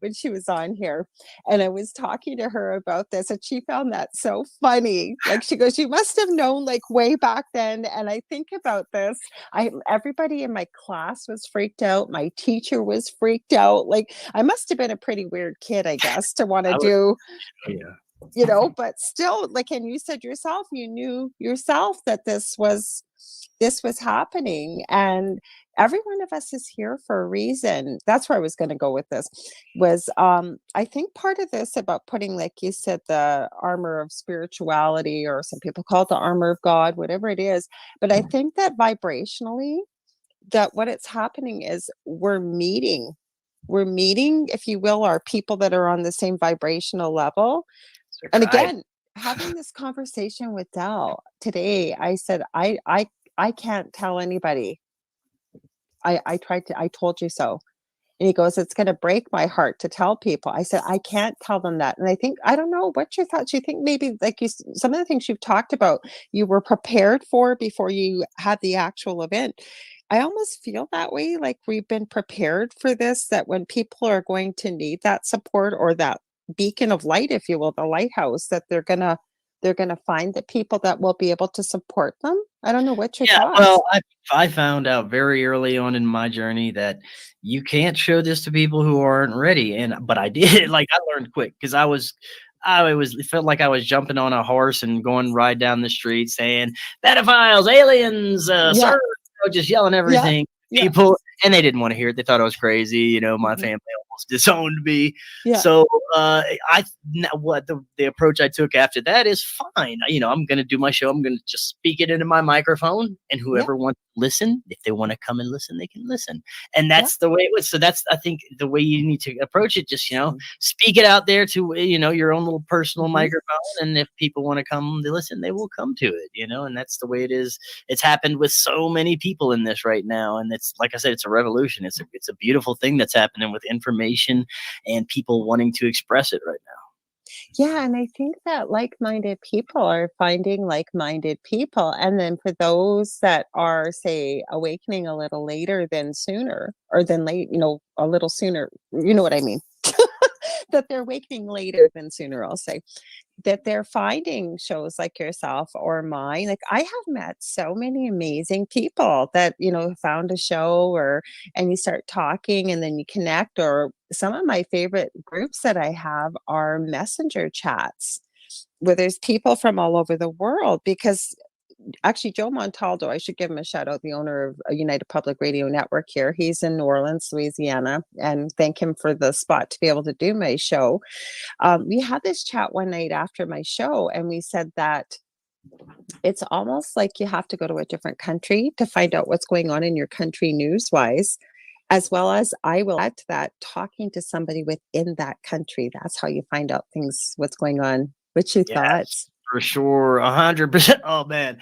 when she was on here, and I was talking to her about this, and she found that so funny. Like, she goes, "You must have known, like, way back then." And I think about this, I everybody in my class was freaked out, my teacher was freaked out. Like, I must have been a pretty weird kid, I guess, to wanna I was, do, yeah. but still, like, and you said yourself, you knew yourself that this was happening, and every one of us is here for a reason. That's where I was going to go with this. Was I think part of this about putting, like you said, the armor of spirituality, or some people call it the armor of God, whatever it is. But I think that vibrationally, that what it's happening is we're meeting, if you will, our people that are on the same vibrational level. And Right. again, having this conversation with Dell today, I said, I can't tell anybody. I told you so. And he goes, it's going to break my heart to tell people. I said, I can't tell them that. And I think, I don't know what your thoughts. You think maybe, like, some of the things you've talked about, you were prepared for before you had the actual event. I almost feel that way. Like, we've been prepared for this, that when people are going to need that support, or that beacon of light, if you will, the lighthouse, that they're gonna find the people that will be able to support them. I don't know, what's your Yeah, thoughts? well, I found out very early on in my journey that you can't show this to people who aren't ready, and but I did. Mhm. Like, I learned quick because it felt like I was jumping on a horse and going right down the street saying, "Pedophiles, aliens, sir," Yeah, just yelling yeah, everything at yeah. people, and they didn't want to hear it. They thought I was crazy. My Mhm. family almost disowned me. Yeah, So, I what the approach I took after that is fine. I'm going to do my show. I'm going to just speak it into my microphone, and yeah, whoever wants to listen, if they want to come and listen, they can listen. And yeah. that's the way it was. So that's, I think, the way you need to approach it. Just, Mhm, speak it out there to, your own little personal mhm. microphone. And if people want to come to listen, they will come to it. And that's the way it is. It's happened with so many people in this right now. And it's, like I said, it's a revolution. It's a beautiful thing that's happening with information and people wanting to express it right now. Yeah, and I think that like-minded people are finding like-minded people, and then for those that are, say, awakening a little later than sooner, or than late, a little sooner, you know what I mean? That they're awakening later than sooner, I'll say. That they're finding shows like yourself or mine. Like, I have met so many amazing people that, found a show, and you start talking, and then you connect. Or some of my favorite groups that I have are messenger chats, where there's people from all over the world, because actually, Joe Montaldo, I should give him a shout out, the owner of United Public Radio Network here. He's in New Orleans, Louisiana, and thank him for the spot to be able to do my show. We had this chat one night after my show, and we said that it's almost like you have to go to a different country to find out what's going on in your country news-wise, as well as I will add to that, talking to somebody within that country. That's how you find out things, what's going on. What's your thoughts? For sure, 100%. Oh man,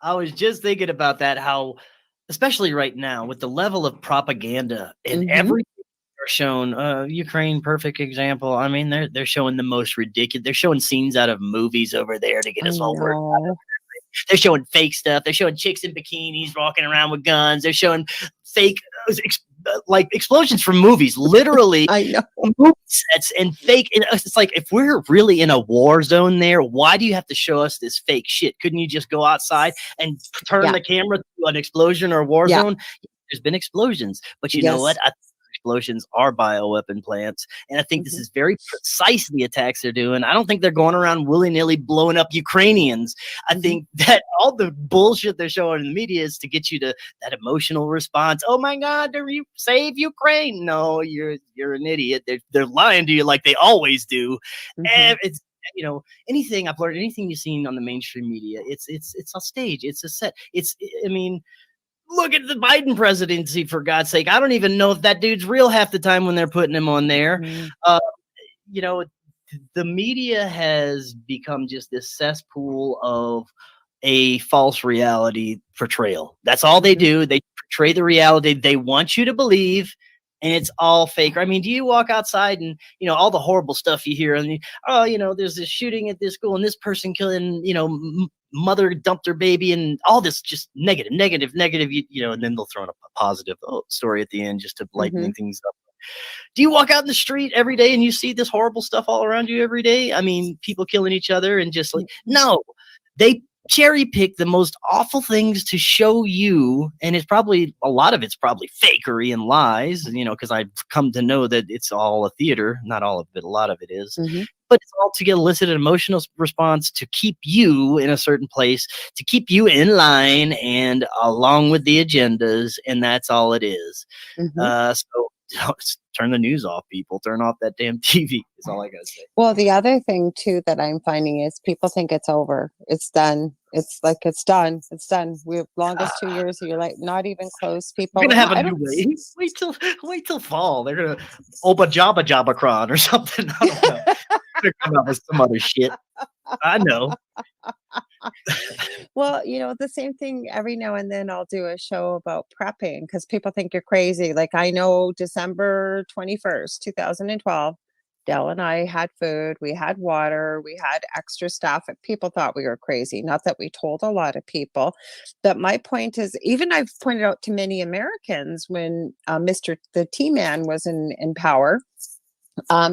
I was just thinking about that. How, especially right now, with the level of propaganda and everything are shown. Ukraine, perfect example. I mean, they're showing the most ridiculous. They're showing scenes out of movies over there to get us all worked up. They're showing fake stuff. They're showing chicks in bikinis walking around with guns. They're showing fake like explosions from movies, literally. I know. Movie sets and fake. It's like, if we're really in a war zone there, why do you have to show us this fake shit? Couldn't you just go outside and turn the camera to an explosion or a war zone? There's been explosions, but you know what? I think explosions are bioweapon plants, and I think this is very precise, the attacks they're doing. I don't think they're going around willy-nilly blowing up Ukrainians. I think that all the bullshit they're showing in the media is to get you to that emotional response. Oh my God, you save Ukraine? No, you're an idiot. They're lying to you like they always do. And it's, you know, anything I've learned, anything you've seen on the mainstream media, it's a stage, it's a set. I mean, look at the Biden presidency, for God's sake. I don't even know if that dude's real half the time when they're putting him on there. You know, the media has become just this cesspool of a false reality portrayal. That's all they do. They portray the reality they want you to believe, and it's all fake. I mean, do you walk outside and, you know, all the horrible stuff you hear, and oh, you know, there's this shooting at this school and this person killing, you know, mother dumped her baby and all this just negative, you know, and then they'll throw in a positive story at the end just to lighten things up. Do you walk out in the street every day and you see this horrible stuff all around you every day? I mean, people killing each other and just like, no, they cherry pick the most awful things to show you, and it's probably a lot of it's probably fakery and lies, you know, because I've come to know that it's all a theater. Not all of it, a lot of it is. But it's all to get elicit an emotional response, to keep you in a certain place, to keep you in line and along with the agendas, and that's all it is. So turn the news off, people. Turn off that damn TV is all I gotta say. Well, the other thing too that I'm finding is people think it's over. It's done. It's like, it's done. It's done. We're longest 2 years of your life, not even close. People are gonna have a new way. Wait till fall. They're gonna Jabba or something. I don't know. They're coming up with some other shit. I know. Well, you know, the same thing, every now and then I'll do a show about prepping because people think you're crazy. Like, I know December 21st, 2012, Dell and I had food, we had water, we had extra stuff, and people thought we were crazy. Not that we told a lot of people, but my point is, even I've pointed out to many Americans when the T-Man was in power.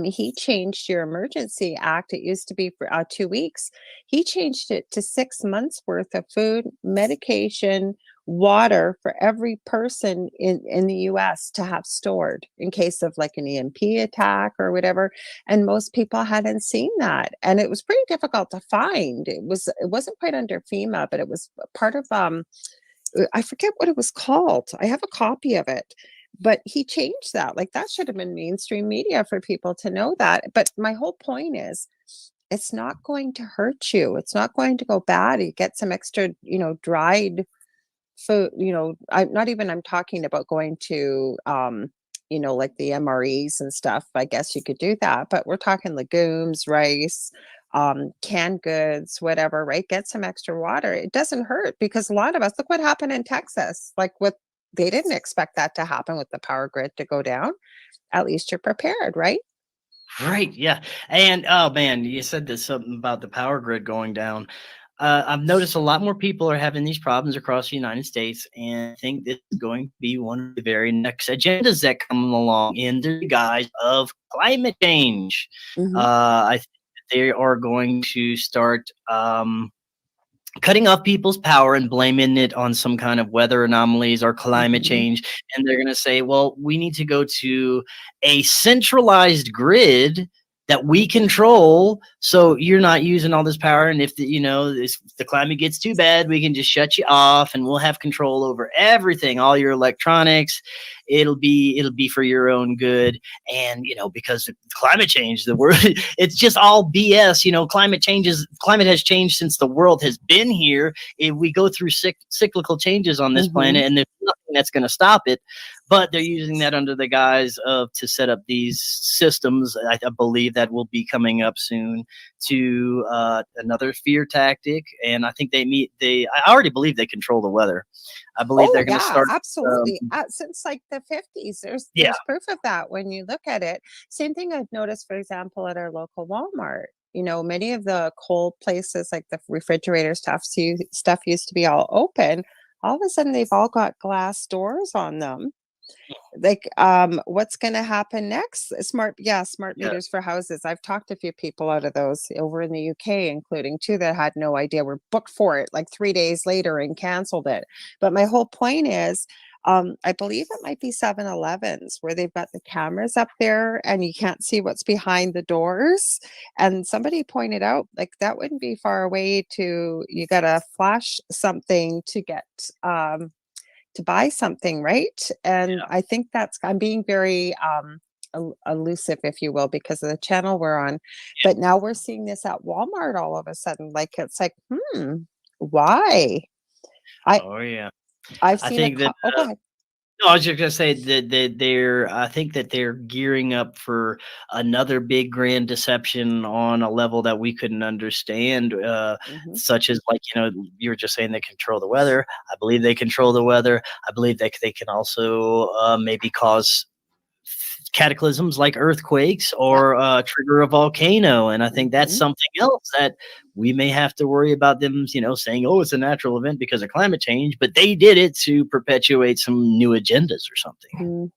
He changed your emergency act. It used to be for 2 weeks. He changed it to 6 months worth of food, medication, water for every person in the US to have stored in case of like an EMP attack or whatever. And most people hadn't seen that. And it was pretty difficult to find. It wasn't quite under FEMA, but it was part of I forget what it was called. I have a copy of it. But he changed that. Like, that should have been mainstream media for people to know that. But my whole point is, it's not going to hurt you. It's not going to go bad. You get some extra, you know, dried food, you know, I'm talking about going to, you know, like the MREs and stuff. I guess you could do that. But we're talking legumes, rice, canned goods, whatever, right? Get some extra water. It doesn't hurt, because a lot of us, look what happened in Texas, like they didn't expect that to happen with the power grid to go down. At least you're prepared, right? Right. Yeah. And oh man, you said this something about the power grid going down. I've noticed a lot more people are having these problems across the United States, and I think this is going to be one of the very next agendas that come along in the guise of climate change. I think that they are going to start cutting off people's power and blaming it on some kind of weather anomalies or climate change. And they're going to say, well, we need to go to a centralized grid that we control. So you're not using all this power. And if if the climate gets too bad, we can just shut you off and we'll have control over everything, all your electronics. It'll be for your own good. And, because of climate change, the world, it's just all BS. Climate has changed since the world has been here. If we go through cyclical changes on this planet, and there's nothing that's going to stop it. But they're using that under the guise of to set up these systems. I believe that will be coming up soon to another fear tactic. And I think I already believe they control the weather. I believe they're going to start. Absolutely. Since like the 50s, there's proof of that when you look at it. Same thing I've noticed, for example, at our local Walmart. Many of the cold places, like the refrigerator stuff used to be all open. All of a sudden, they've all got glass doors on them. Like, what's going to happen next? Smart meters for houses. I've talked to a few people out of those over in the UK, including two that had no idea, were booked for it like 3 days later and canceled it. But my whole point is, I believe it might be 7-Elevens where they've got the cameras up there and you can't see what's behind the doors. And somebody pointed out, like, that wouldn't be far away you got to flash something to get, to buy something, right? And I think I'm being very elusive, if you will, because of the channel we're on. But now we're seeing this at Walmart all of a sudden. Like, it's like, why? I've seen go ahead. No, I was just gonna say that I think that they're gearing up for another big grand deception on a level that we couldn't understand, such as, like, you were just saying they control the weather. I believe they control the weather. I believe that they can also maybe cause cataclysms like earthquakes or trigger a volcano. And I think that's something else that we may have to worry about them, saying, oh, it's a natural event because of climate change, but they did it to perpetuate some new agendas or something.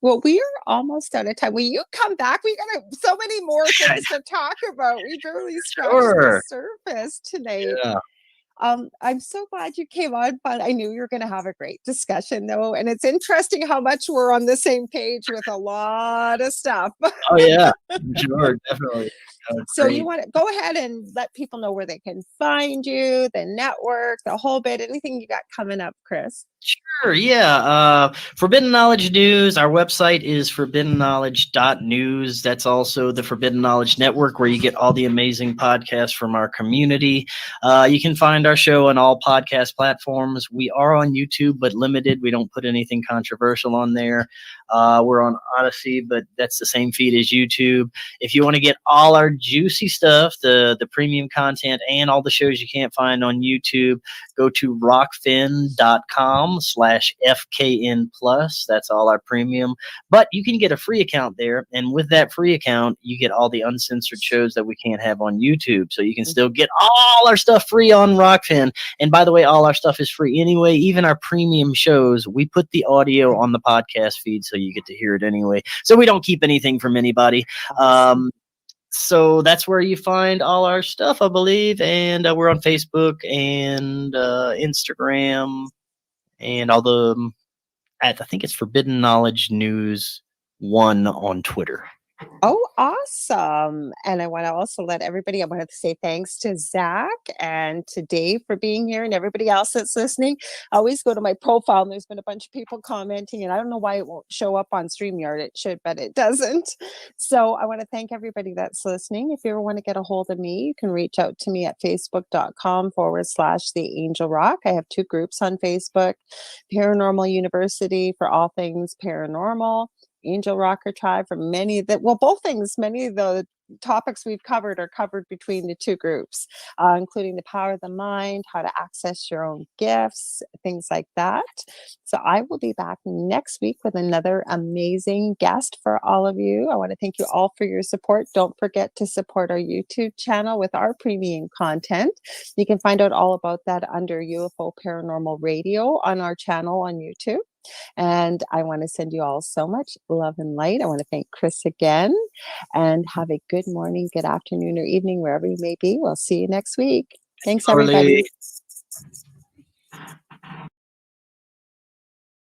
Well, we are almost out of time. When you come back, we got so many more things to talk about. We barely scratched the surface tonight. I'm so glad you came on, but I knew you were going to have a great discussion, though. And it's interesting how much we're on the same page with a lot of stuff. Oh, yeah, sure, definitely. So you want to go ahead and let people know where they can find you, the network, the whole bit, anything you got coming up, Chris? Sure, yeah. Forbidden Knowledge News, our website is forbiddenknowledge.news. That's also the Forbidden Knowledge Network, where you get all the amazing podcasts from our community. You can find our show on all podcast platforms. We are on YouTube, but limited. We don't put anything controversial on there. We're on Odyssey, but that's the same feed as YouTube. If you want to get all our juicy stuff, the premium content, and all the shows you can't find on YouTube, go to rockfin.com/FKN plus. That's all our premium. But you can get a free account there. And with that free account, you get all the uncensored shows that we can't have on YouTube. So you can still get all our stuff free on Rockfin. And by the way, all our stuff is free anyway. Even our premium shows, we put the audio on the podcast feed so you get to hear it anyway. So we don't keep anything from anybody. So that's where you find all our stuff, I believe. And we're on Facebook and Instagram and all the, I think it's Forbidden Knowledge News 1 on Twitter. Oh, awesome. And I want to also I want to say thanks to Zach and to Dave for being here, and everybody else that's listening. I always go to my profile and there's been a bunch of people commenting, and I don't know why it won't show up on StreamYard. It should, but it doesn't. So I want to thank everybody that's listening. If you ever want to get a hold of me, you can reach out to me at facebook.com/The Angel Rock. I have 2 groups on Facebook: Paranormal University for all things paranormal, Angel Rocker Tribe for many of the topics we've covered are covered between the 2 groups, including the power of the mind, how to access your own gifts, things like that. So I will be back next week with another amazing guest for all of you. I want to thank you all for your support. Don't forget to support our YouTube channel with our premium content. You can find out all about that under UFO Paranormal Radio on our channel on YouTube. And I want to send you all so much love and light. I want to thank Chris again, and have a good morning, good afternoon, or evening, wherever you may be. We'll see you next week. Thanks, everybody.